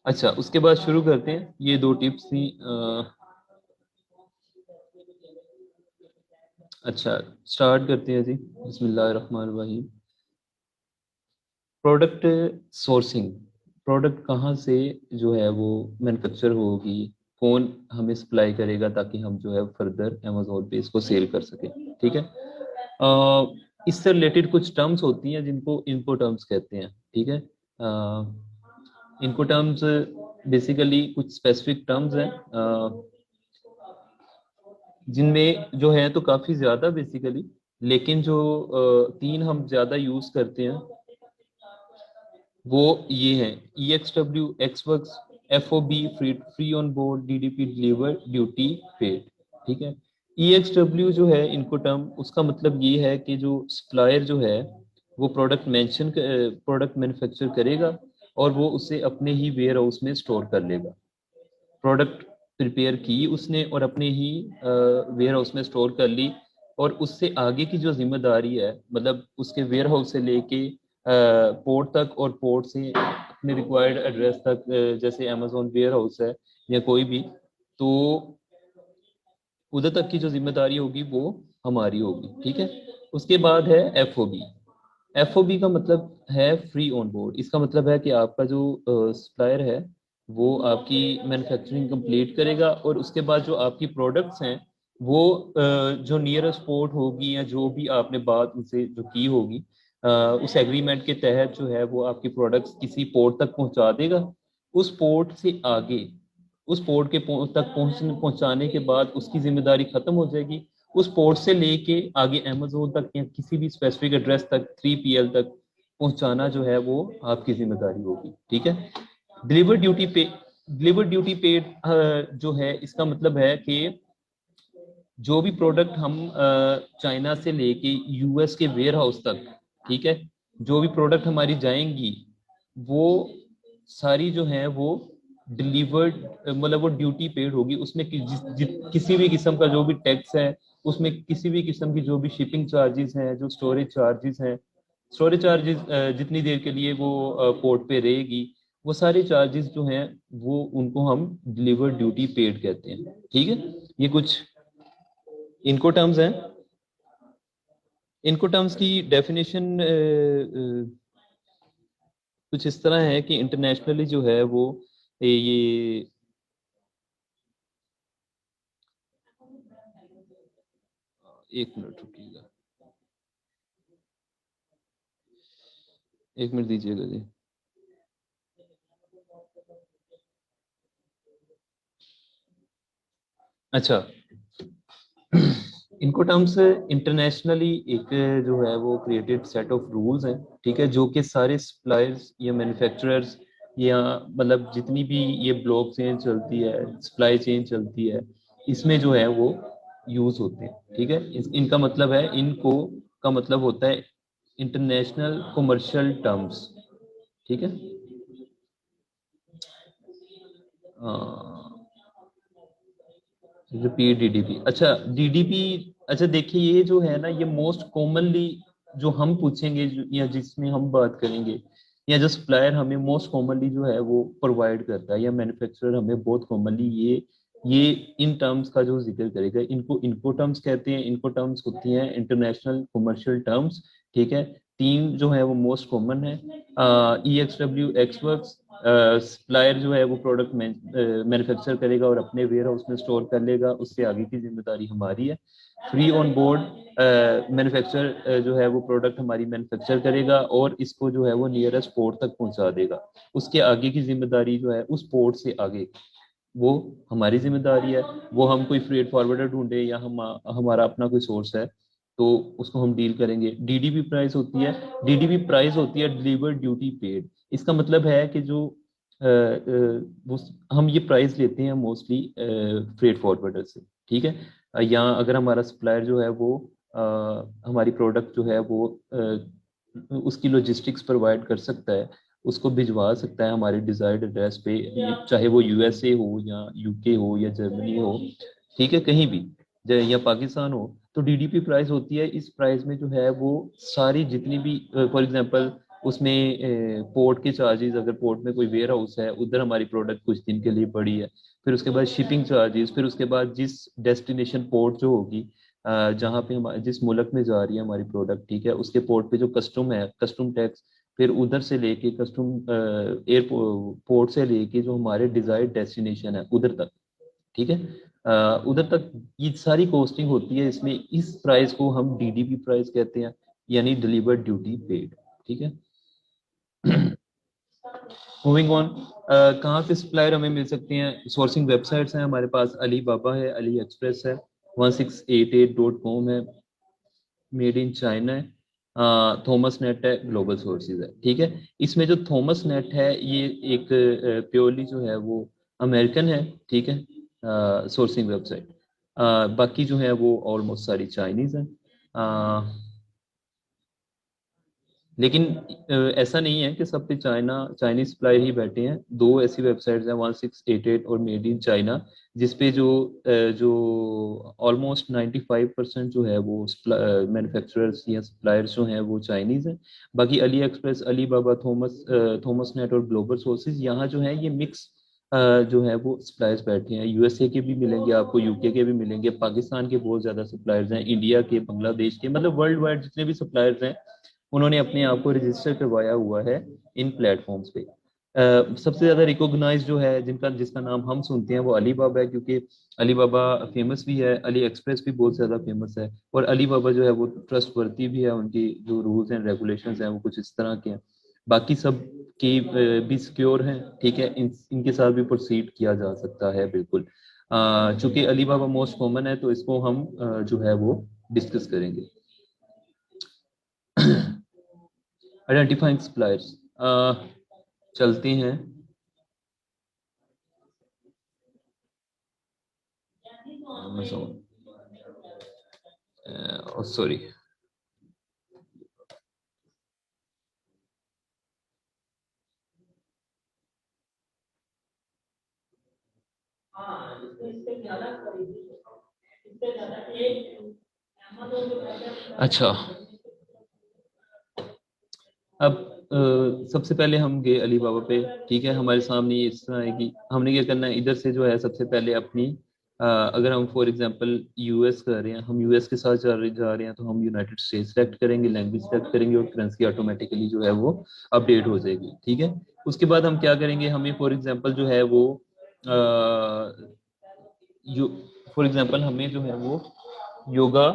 अच्छा, उसके बाद शुरू करते हैं। ये दो टिप्स थी। अच्छा, स्टार्ट करते हैं जी। बिस्मिल्लाहिर्रहमानिर्रहीम। प्रोडक्ट सोर्सिंग, प्रोडक्ट कहाँ से जो है वो मैन्युफैक्चर होगी, कौन हमें सप्लाई करेगा ताकि हम जो है फर्दर अमेजोन पे इसको सेल कर सकें। ठीक है। इससे रिलेटेड कुछ टर्म्स होती हैं जिनको इनको टर्म्स कहते हैं। ठीक है। इनको टर्म्स बेसिकली कुछ स्पेसिफिक टर्म्स हैं जिनमें जो है तो काफ़ी ज़्यादा बेसिकली, लेकिन जो तीन हम ज़्यादा यूज़ करते हैं वो ये है: E X W, X works, F O B, free free on board, D D P deliver, duty paid. ठीक है। ई एक्स डब्ल्यू जो है इनको टर्म, उसका मतलब ये है कि जो सप्लायर जो है वो प्रोडक्ट मैन्युफैक्चर करेगा और वो उसे अपने ही वेयर हाउस में स्टोर कर लेगा। प्रोडक्ट प्रिपेयर की उसने और अपने ही वेयर हाउस में स्टोर कर ली, और उससे आगे की जो जिम्मेदारी है, मतलब उसके वेयर हाउस से लेके पोर्ट तक, और पोर्ट से अपने रिक्वायर्ड एड्रेस तक, जैसे अमेजोन वेयर हाउस है या कोई भी, तो उधर तक की जो जिम्मेदारी होगी वो हमारी होगी। ठीक है। उसके बाद है F O B. F O B का मतलब है फ्री ऑन बोर्ड। इसका मतलब है कि आपका जो सप्लायर है वो आपकी मैन्युफैक्चरिंग कंप्लीट करेगा, और उसके बाद जो आपकी प्रोडक्ट्स हैं वो जो नियरेस्ट पोर्ट होगी या जो भी आपने बात उनसे जो की होगी, उस एग्रीमेंट के तहत जो है वो आपकी प्रोडक्ट्स किसी पोर्ट तक पहुंचा देगा। उस पोर्ट से आगे, उस पोर्ट के तक पहुंचाने के बाद उसकी जिम्मेदारी खत्म हो जाएगी। उस पोर्ट से लेके आगे अमेजोन तक या किसी भी स्पेसिफिक एड्रेस तक, 3PL तक पहुंचाना जो है वो आपकी जिम्मेदारी होगी। ठीक है। डिलीवर ड्यूटी पे, डिलीवर ड्यूटी पेड जो है इसका मतलब है कि जो भी प्रोडक्ट हम चाइना से लेके यूएस के वेयर हाउस तक, ठीक है, जो भी प्रोडक्ट हमारी जाएंगी वो सारी जो है वो डिलीवर्ड, मतलब वो ड्यूटी पेड होगी। उसमें किसी भी किस्म का जो भी टैक्स है, उसमें किसी भी किस्म की जो भी शिपिंग चार्जेस हैं, जो स्टोरेज चार्जेस हैं, स्टोरेज चार्जेस जितनी देर के लिए वो पोर्ट पे रहेगी, वो सारे चार्जेस जो हैं वो उनको हम डिलीवर ड्यूटी पेड कहते हैं। ठीक है। ये कुछ इनको टर्म्स हैं। इनको टर्म्स की डेफिनेशन कुछ इस तरह है कि इंटरनेशनली जो है वो ये एक मिनट रुकिएगा, एक मिनट दीजिएगा जी। अच्छा, इनको टर्म्स इंटरनेशनली एक जो है वो क्रिएटेड सेट ऑफ रूल्स हैं। ठीक है। जो कि सारे सप्लायर्स या मैन्युफैक्चरर्स या मतलब जितनी भी ये ब्लॉक चेन चलती है, सप्लाई चेन चलती है, इसमें जो है वो यूज होते हैं। ठीक है। इनका मतलब है, इनको का मतलब होता है इंटरनेशनल कमर्शियल टर्म्स। ठीक है। Repeat DDP. अच्छा, डीडीपी। अच्छा देखिए, ये जो है ना ये मोस्ट कॉमनली जो हम पूछेंगे या जिसमें हम बात करेंगे, या जो सप्लायर हमें मोस्ट कॉमनली जो है वो प्रोवाइड करता है, या मैन्युफैक्चरर हमें बहुत कॉमनली ये इन टर्म्स का जो जिक्र करेगा, इनको इनको टर्म्स कहते हैं। इनको टर्म्स होती हैं इंटरनेशनल कमर्शियल टर्म्स। ठीक है। तीन जो है वो मोस्ट कॉमन है: E X W, X works. Supplier जो है वो प्रोडक्ट मैन्युफैक्चर करेगा और अपने वेयर हाउस में स्टोर कर लेगा, उससे आगे की जिम्मेदारी हमारी है। फ्री ऑन बोर्ड, मैन्युफैक्चर जो है वो प्रोडक्ट हमारी मैन्युफैक्चर करेगा और इसको जो है वो नियरेस्ट पोर्ट तक पहुंचा देगा। उसके आगे की जिम्मेदारी जो है उस पोर्ट से आगे वो हमारी जिम्मेदारी है। वो हम कोई फ्रेट फॉरवर्डर ढूंढे या हम हमारा अपना कोई सोर्स है तो उसको हम डील करेंगे। डीडीपी प्राइस होती है, डीडीपी प्राइस होती है डिलीवर ड्यूटी पेड। इसका मतलब है कि जो हम ये प्राइस लेते हैं मोस्टली फ्रेट फॉरवर्डर से। ठीक है। या अगर हमारा सप्लायर जो है वो हमारी प्रोडक्ट जो है वो उसकी लॉजिस्टिक्स प्रोवाइड कर सकता है, उसको भिजवा सकता है हमारे डिजायर्ड एड्रेस पे, चाहे वो यूएसए हो या यूके हो या जर्मनी हो, ठीक है, कहीं भी, या पाकिस्तान हो। तो डीडीपी प्राइस होती है, इस प्राइस में जो है वो सारी जितनी भी, फॉर एग्जांपल उसमें पोर्ट के चार्जेस, अगर पोर्ट में कोई वेयर हाउस है उधर हमारी प्रोडक्ट कुछ दिन के लिए पड़ी है, फिर उसके बाद शिपिंग चार्जेस, फिर उसके बाद जिस डेस्टिनेशन पोर्ट जो होगी, जहाँ पे हम जिस मुल्क में जा रही है हमारी प्रोडक्ट, ठीक है, उसके पोर्ट पे जो कस्टम है, कस्टम टैक्स, फिर उधर से लेके कस्टम एयरपोर्ट से लेके जो हमारे डिजायर्ड डेस्टिनेशन है उधर तक, ठीक है, उधर तक ये सारी कॉस्टिंग होती है इसमें। इस प्राइस को हम डीडीपी प्राइस कहते हैं, यानी डिलीवर्ड ड्यूटी पेड, ठीक है। मूविंग ऑन, कहाँ से सप्लायर हमें मिल सकते हैं? सोर्सिंग वेबसाइट्स हैं हमारे पास, अली बाबा है, अली एक्सप्रेस है, 1688.com है, मेड इन चाइना है, थॉमस नेट है, ग्लोबल सोर्सेज है, ठीक है। इसमें जो थॉमस नेट है ये एक प्योरली जो है वो अमेरिकन है, ठीक है, सोर्सिंग वेबसाइट। बाकी जो है वो ऑलमोस्ट सारी चाइनीज है। लेकिन ऐसा नहीं है कि सब पे चाइनीज सप्लायर ही बैठे हैं। दो ऐसी वेबसाइट्स हैं, 1688 और मेड इन चाइना, जिसपे जो ऑलमोस्ट 95% जो है वो मैन्युफैक्चरर्स या सप्लायर्स जो हैं वो चाइनीज हैं। बाकी अली एक्सप्रेस, अली बाबा, थॉमस नेट और ग्लोबल सोर्सेज, यहाँ जो है ये मिक्स जो है वो सप्लायर्स बैठे हैं। यूएसए के भी मिलेंगे आपको, यूके के भी मिलेंगे, पाकिस्तान के बहुत ज्यादा सप्लायर्स हैं, इंडिया के, बांग्लादेश के, मतलब वर्ल्ड वाइड जितने भी सप्लायर्स हैं उन्होंने अपने आप को रजिस्टर करवाया हुआ है इन प्लेटफॉर्म्स पे। सबसे ज्यादा रिकॉग्नाइज जो है, जिसका नाम हम सुनते हैं, वो अली बाबा है, क्योंकि अली बाबा फेमस भी है, अली एक्सप्रेस भी बहुत ज्यादा फेमस है, और अली बाबा जो है वो ट्रस्ट वर्दी भी है। उनकी जो रूल्स एंड रेगुलेशंस हैं वो कुछ इस तरह के हैं। बाकी सब की भी सिक्योर हैं, ठीक है, इनके साथ भी प्रोसीड किया जा सकता है बिल्कुल। चूंकि अली बाबा मोस्ट कॉमन है तो इसको हम जो है वो डिस्कस करेंगे। आइडेंटिफाइंग सप्लायर्स, चलते हैं। सॉरी, अच्छा, अब सबसे पहले हम गए अली बाबा पे, ठीक है। हमारे सामने ये इस तरह है कि हमने क्या करना है, इधर से जो है सबसे पहले अपनी अगर हम फॉर एग्जांपल यूएस कर रहे हैं, हम यूएस के साथ जा रहे हैं, तो हम यूनाइटेड स्टेट सेलेक्ट करेंगे, लैंग्वेज सेलेक्ट करेंगे, और करेंसी ऑटोमेटिकली जो है वो अपडेट हो जाएगी, ठीक है। उसके बाद हम क्या करेंगे, हमें फॉर एग्जांपल जो है वो यू फॉर एग्जांपल हमें जो है वो योगा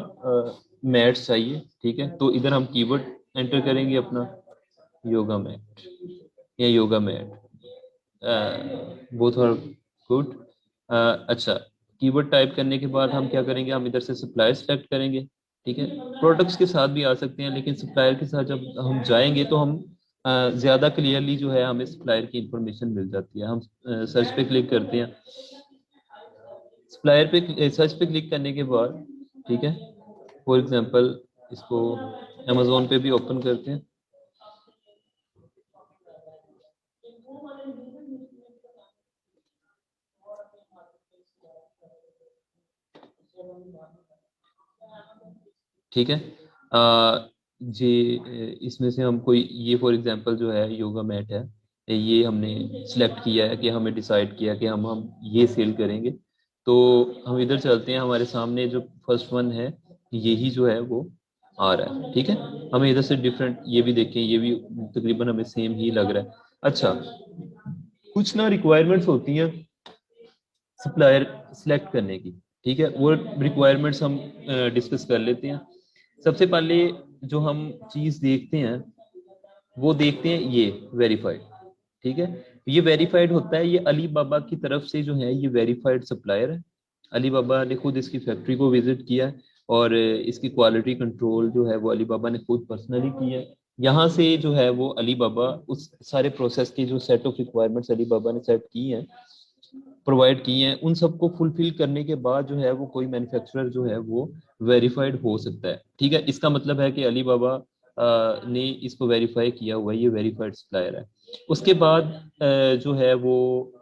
मैट्स चाहिए, ठीक है। तो इधर हम कीवर्ड एंटर करेंगे अपना, योगा मैट या yoga mat, both are good. अच्छा, कीवर्ड टाइप करने के बाद हम क्या करेंगे, हम इधर से सप्लायर सेलेक्ट करेंगे, ठीक है। प्रोडक्ट्स के साथ भी आ सकते हैं, लेकिन सप्लायर के साथ जब हम जाएंगे तो हम ज्यादा क्लियरली जो है हमें सप्लायर की इंफॉर्मेशन मिल जाती है। हम सर्च पे क्लिक करते हैं, सप्लायर पे सर्च पे क्लिक करने के बाद, ठीक है, फॉर एग्जांपल इसको अमेजोन पे भी ओपन करते हैं। ठीक है, जी, इसमें से हम कोई, ये फॉर एग्जांपल जो है योगा मैट है, ये हमने सिलेक्ट किया है कि हमें डिसाइड किया कि हम ये सेल करेंगे। तो हम इधर चलते हैं, हमारे सामने जो फर्स्ट वन है यही जो है वो आ रहा है, ठीक है। हमें इधर से डिफरेंट ये भी देखें, ये भी तकरीबन हमें सेम ही लग रहा है। अच्छा, कुछ ना रिक्वायरमेंट्स होती हैं सप्लायर सिलेक्ट करने की, ठीक है, वो रिक्वायरमेंट्स हम डिस्कस कर लेते हैं। सबसे पहले जो हम चीज देखते हैं वो देखते हैं ये वेरीफाइड, ठीक है। ये वेरीफाइड होता है, ये अली बाबा की तरफ से जो है ये वेरीफाइड सप्लायर है। अली बाबा ने खुद इसकी फैक्ट्री को विजिट किया है, और इसकी क्वालिटी कंट्रोल जो है वो अली बाबा ने खुद पर्सनली किया है। यहाँ से जो है वो अली बाबा उस सारे प्रोसेस की जो सेट ऑफ रिक्वायरमेंट्स अली बाबा ने सेट की हैं, प्रोवाइड की हैं, उन सबको फुलफिल करने के बाद जो है वो कोई मैन्युफैक्चरर जो है वो वेरीफाइड हो सकता है, ठीक है। इसका मतलब है कि अली बाबा ने इसको वेरीफाई किया हुआ है, ये वेरीफाइड सप्लायर है। उसके बाद जो है वो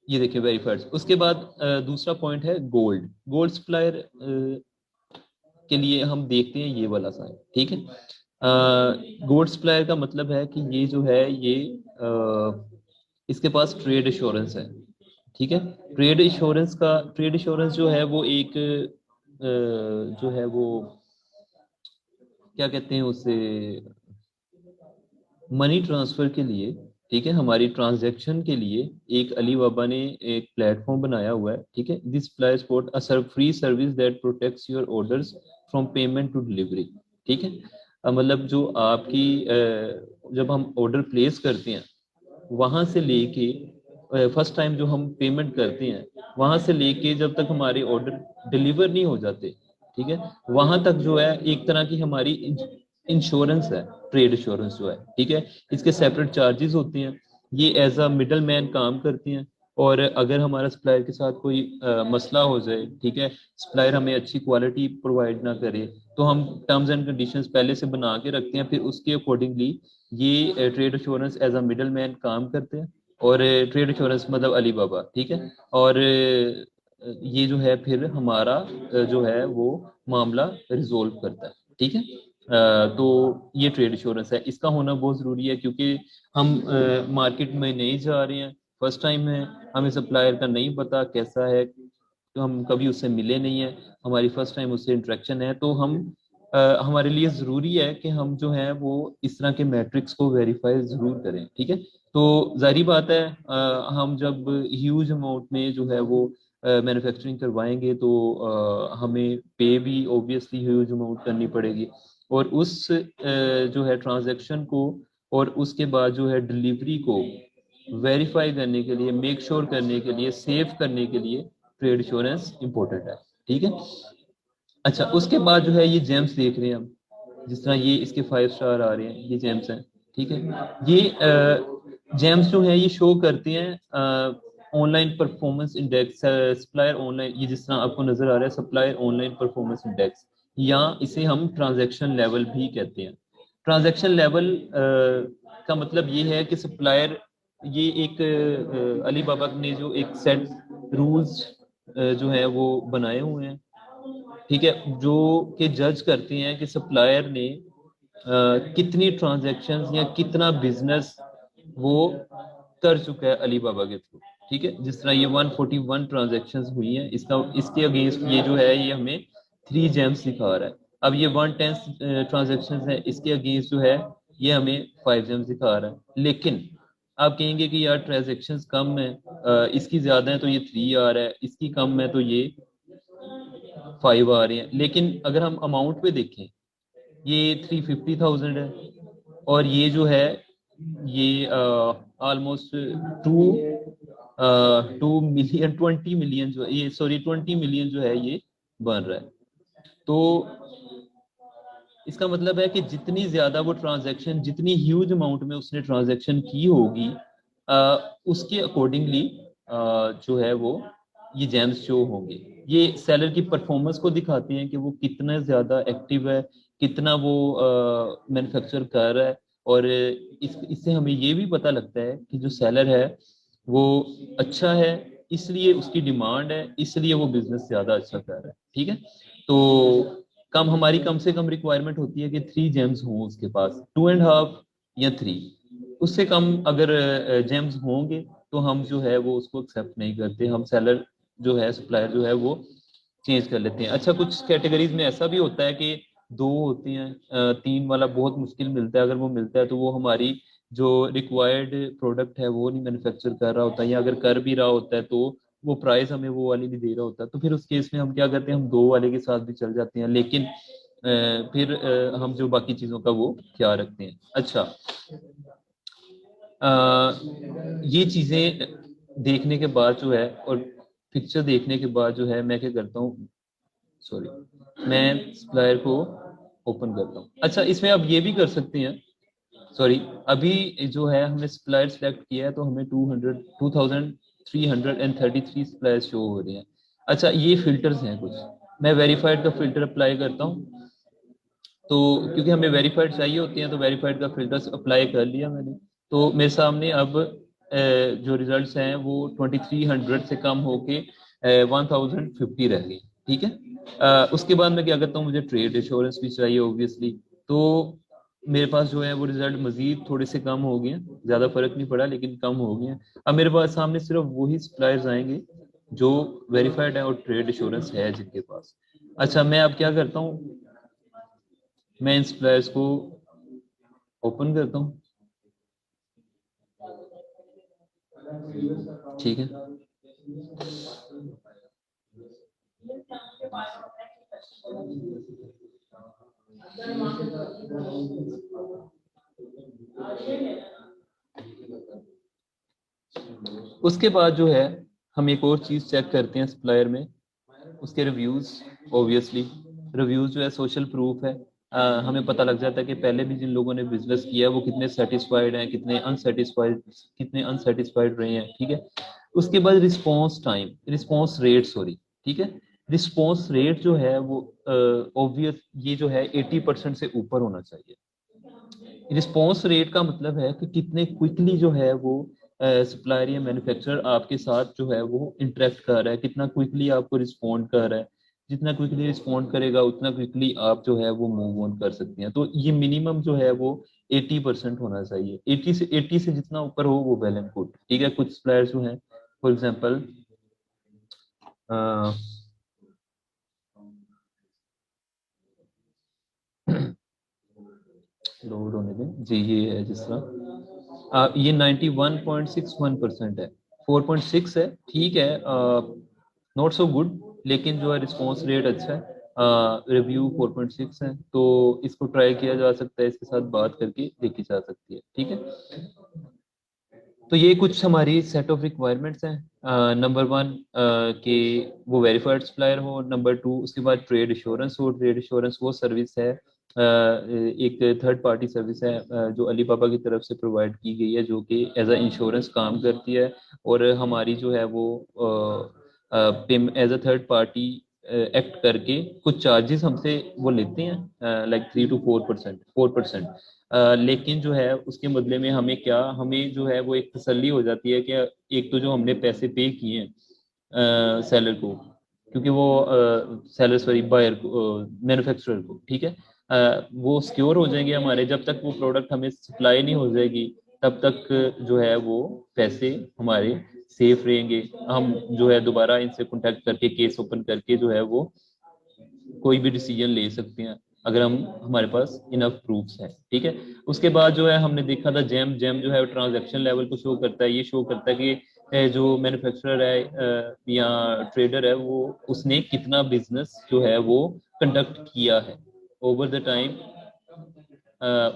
ये देखिए वेरीफाइड। उसके बाद दूसरा पॉइंट है गोल्ड। गोल्ड सप्लायर के लिए हम देखते हैं ये वाला साइन, ठीक है। गुड सप्लायर का मतलब है कि ये जो है ये इसके पास ट्रेड इंश्योरेंस है, ठीक है। ट्रेड इंश्योरेंस जो है वो एक जो है वो क्या कहते हैं उसे, मनी ट्रांसफर के लिए, ठीक है, हमारी ट्रांजैक्शन के लिए एक अली बाबा ने एक प्लेटफॉर्म बनाया हुआ है, ठीक है। This ply spot a free service that protects your orders from payment to delivery, ठीक है। मतलब जो आपकी जब हम ऑर्डर प्लेस करते हैं वहां से लेके फर्स्ट टाइम जो हम पेमेंट करते हैं वहां से लेके जब तक हमारे ऑर्डर डिलीवर नहीं हो जाते, ठीक है, वहां तक जो है एक तरह की हमारी इंश्योरेंस है, ट्रेड इंश्योरेंस जो है, ठीक है। इसके सेपरेट चार्जेस होते हैं, ये एज अ मिडल मैन काम करते हैं। और अगर हमारा सप्लायर के साथ कोई मसला हो जाए, ठीक है, सप्लायर हमें अच्छी क्वालिटी प्रोवाइड ना करे, तो हम टर्म्स एंड कंडीशंस पहले से बना के रखते हैं, फिर उसके अकॉर्डिंगली ये trade insurance as a middle man काम करते हैं। और ट्रेड इंश्योरेंस मतलब अली बाबा, ठीक है। और ये जो है फिर हमारा जो है वो मामला रिजोल्व करता है, ठीक है। तो ये ट्रेड इंश्योरेंस है, इसका होना बहुत ज़रूरी है क्योंकि हम मार्केट में नहीं जा रहे हैं, फर्स्ट टाइम है, हमें सप्लायर का नहीं पता कैसा है, तो हम कभी उससे मिले नहीं है, हमारी फर्स्ट टाइम उससे इंटरेक्शन है, तो हम हमारे लिए ज़रूरी है कि हम जो है वो इस तरह के मैट्रिक्स को वेरीफाई ज़रूर करें, ठीक है। तो जाहिर बात है हम जब ह्यूज अमाउंट में जो है वो मैन्युफैक्चरिंग करवाएंगे तो हमें पे भी ऑब्वियसली ह्यूज अमाउंट करनी पड़ेगी, और उस जो है ट्रांजैक्शन को और उसके बाद जो है डिलीवरी को वेरीफाई करने के लिए, मेक श्योर करने के लिए, सेव करने के लिए ट्रेड इंश्योरेंस इंपॉर्टेंट है, ठीक है। अच्छा, उसके बाद जो है ये जेम्स देख रहे हैं हम, जिस तरह ये इसके 5 स्टार आ रहे हैं, ये जेम्स हैं, ठीक है। ये जेम्स जो है ये शो करते हैं online performance index, supplier online, ये जिस तरह आपको नजर आ रहा है सप्लायर ऑनलाइन परफॉर्मेंस इंडेक्स, या इसे हम ट्रांजैक्शन लेवल भी कहते हैं। ट्रांजैक्शन लेवल का मतलब ये है कि सप्लायर, ये एक अली बाबा ने जो एक सेट रूल्स जो है वो बनाए हुए हैं, ठीक है, जो कि जज करते हैं कि सप्लायर ने कितनी ट्रांजैक्शंस या कितना बिजनेस वो कर चुका है अली बाबा के थ्रू, ठीक है। जिस तरह ये 141 ट्रांजैक्शंस हुई हैं, इसका इसके अगेंस्ट ये जो है ये हमें 3 जेम्स दिखा रहा है। अब ये 110 ट्रांजैक्शंस है, इसके अगेंस्ट जो है ये हमें 5 जेम्स दिखा रहा है। लेकिन आप कहेंगे कि यार ट्रांजैक्शंस कम है, इसकी ज्यादा है तो ये 3 आ रहा है, इसकी कम है तो ये 5 आ रहे हैं, लेकिन अगर हम अमाउंट पे देखें ये 350,000 है, और ये जो है ये ऑलमोस्ट टू 2 मिलियन, 20 मिलियन जो है ये, सॉरी 20 मिलियन जो है ये बन रहा है। तो इसका मतलब है कि जितनी ज्यादा वो ट्रांजैक्शन, जितनी ह्यूज अमाउंट में उसने ट्रांजैक्शन की होगी, उसके अकॉर्डिंगली जो है वो ये जेम्स शो होंगे। ये सेलर की परफॉर्मेंस को दिखाते हैं कि वो कितना ज्यादा एक्टिव है, कितना वो मैन्युफैक्चर कर रहा है। और इससे हमें ये भी पता लगता है कि जो सेलर है वो अच्छा है, इसलिए उसकी डिमांड है, इसलिए वो बिजनेस ज्यादा अच्छा कर रहा है, ठीक है। तो हमारी कम से कम रिक्वायरमेंट होती है कि 3 जेम्स हों उसके पास, 2.5 या 3, उससे कम अगर जेम्स होंगे तो हम जो है वो उसको एक्सेप्ट नहीं करते, हम सेलर जो है, सप्लायर जो है वो चेंज कर लेते हैं। अच्छा, कुछ कैटेगरीज में ऐसा भी होता है कि 2 होती हैं, 3 वाला बहुत मुश्किल मिलता है, अगर वो मिलता है तो वो हमारी जो रिक्वायर्ड प्रोडक्ट है वो नहीं मैन्युफैक्चर कर रहा होता, या अगर कर भी रहा होता है तो वो प्राइस हमें वो वाली नहीं दे रहा होता, तो फिर उस केस में हम क्या करते हैं, हम 2 वाले के साथ भी चल जाते हैं, लेकिन फिर हम जो बाकी चीज़ों का वो ख्याल रखते हैं। अच्छा, ये चीज़ें देखने के बाद जो है, और पिक्चर देखने के बाद जो है, मैं क्या करता हूँ, सॉरी, मैं सप्लायर को ओपन करता हूँ। अच्छा, इसमें आप ये भी कर सकते हैं, सॉरी, अभी जो है हमने सप्लायर सेलेक्ट किया है तो हमें 2333 सप्लायर शो हो रहे हैं। अच्छा, ये फिल्टर्स हैं कुछ, मैं वेरीफाइड का फिल्टर अप्लाई करता हूँ, तो क्योंकि हमें वेरीफाइड चाहिए होती हैं तो वेरीफाइड का फिल्टर्स अप्लाई कर लिया मैंने, तो मेरे सामने अब जो रिजल्ट्स हैं वो 2300 से कम होके 1050 रह गए, ठीक है। उसके बाद मैं क्या करता हूँ, मुझे ट्रेड इंश्योरेंस भी चाहिए ऑब्वियसली, तो मेरे पास जो है वो रिजल्ट मजीद थोड़े से कम हो गए हैं, ज्यादा फर्क नहीं पड़ा लेकिन कम हो गए हैं। अब मेरे पास सामने सिर्फ वही सप्लायर्स आएंगे जो वेरीफाइड है और ट्रेड इंश्योरेंस है जिनके पास। अच्छा, मैं अब क्या करता हूँ, मैं इन सप्लायर्स को ओपन करता हूँ। ठीक है, उसके बाद जो है हम एक और चीज चेक करते हैं सप्लायर में, उसके रिव्यूज। ऑब्वियसली रिव्यूज जो है सोशल प्रूफ है। हमें पता लग जाता है कि पहले भी जिन लोगों ने बिजनेस किया है वो कितने सेटिस्फाइड हैं, कितने अनसेटिस्फाइड रहे हैं। ठीक है, उसके बाद रिस्पॉन्स रेट, सॉरी, ठीक है, रिस्पॉन्स रेट जो है वो ऑब्वियस ये जो है 80% से ऊपर होना चाहिए। रिस्पॉन्स रेट का मतलब है कि कितने क्विकली जो है वो सप्लायर या मैन्युफैक्चरर आपके साथ जो है वो इंटरेक्ट कर रहा है, कितना क्विकली आपको रिस्पॉन्ड कर रहा है। जितना क्विकली रिस्पॉन्ड करेगा उतना क्विकली आप जो है वो मूव ऑन कर सकते हैं। तो ये मिनिमम जो है वो 80% होना चाहिए। 80 से जितना ऊपर हो वो वेल एंड गुड। ठीक है, कुछ सप्लायर्स जो हैं फॉर एग्जाम्पल लोड होने दें जी, ये है जिस तरह ये 91.61% है, 4.6 है, ठीक है, नॉट सो गुड, लेकिन जो है रिस्पॉन्स रेट अच्छा है। रिव्यू 4.6 है, तो इसको ट्राई किया जा सकता है, इसके साथ बात करके देखी जा सकती है। ठीक है, तो ये कुछ हमारी सेट ऑफ रिक्वायरमेंट्स हैं। नंबर वन कि वो वेरीफाइड सप्लायर हो। नंबर टू, उसके बाद ट्रेड इंश्योरेंस हो। ट्रेड इंश्योरेंस वो सर्विस है, एक थर्ड पार्टी सर्विस है जो अली बाबा की तरफ से प्रोवाइड की गई है, जो कि एज अ इंश्योरेंस काम करती है। और हमारी जो है वो as a third party act करके कुछ चार्जेस हमसे वो लेते हैं, लाइक 3 to 4%, 4%। लेकिन जो है उसके बदले में हमें क्या, हमें जो है वो एक तसल्ली हो जाती है कि एक तो जो हमने पैसे पे किए हैं सेलर को, क्योंकि वो सेलर सॉरी बायर को, मैन्युफैक्चरर को, ठीक है, वो सिक्योर हो जाएंगे हमारे। जब तक वो प्रोडक्ट हमें सप्लाई नहीं हो जाएगी तब तक जो है वो पैसे हमारे सेफ रहेंगे। हम जो है दोबारा इनसे कांटेक्ट करके केस ओपन करके जो है वो कोई भी डिसीजन ले सकते हैं अगर हम हमारे पास इनफ प्रूफ्स हैं। ठीक है, उसके बाद जो है हमने देखा था जैम जैम जो है ट्रांजैक्शन लेवल को शो करता है। ये शो करता है कि जो मैन्युफैक्चरर है या ट्रेडर है वो उसने कितना बिजनेस जो है वो कंडक्ट किया है ओवर द टाइम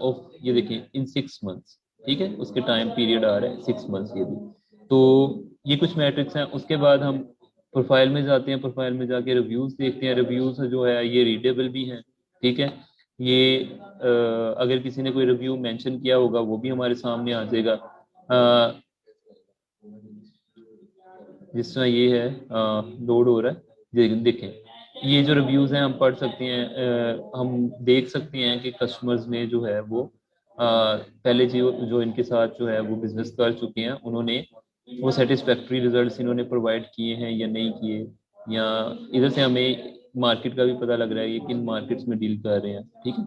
ऑफ, ये देखिए, इन 6 मंथ्स। ठीक है, उसके टाइम पीरियड आ रहा है 6 मंथ्स ये भी। तो ये कुछ मैट्रिक्स हैं। उसके बाद हम प्रोफाइल में जाते हैं, प्रोफाइल में जाके रिव्यूज देखते हैं। रिव्यूज जो है ये रीडेबल भी हैं। ठीक है, ये अगर किसी ने कोई रिव्यू मेंशन किया होगा वो भी हमारे सामने आ जाएगा। जिस तरह ये है लोड हो रहा है, देखें ये जो रिव्यूज हैं हम पढ़ सकते हैं, हम देख सकते हैं कि कस्टमर्स ने जो है वो पहले जो जो इनके साथ जो है वो बिजनेस कर चुके हैं उन्होंने वो सेटिस्फैक्ट्री रिजल्ट्स इन्होंने प्रोवाइड किए हैं या नहीं किए। या इधर से हमें मार्केट का भी पता लग रहा है ये किन मार्केट्स में डील कर रहे हैं। ठीक है,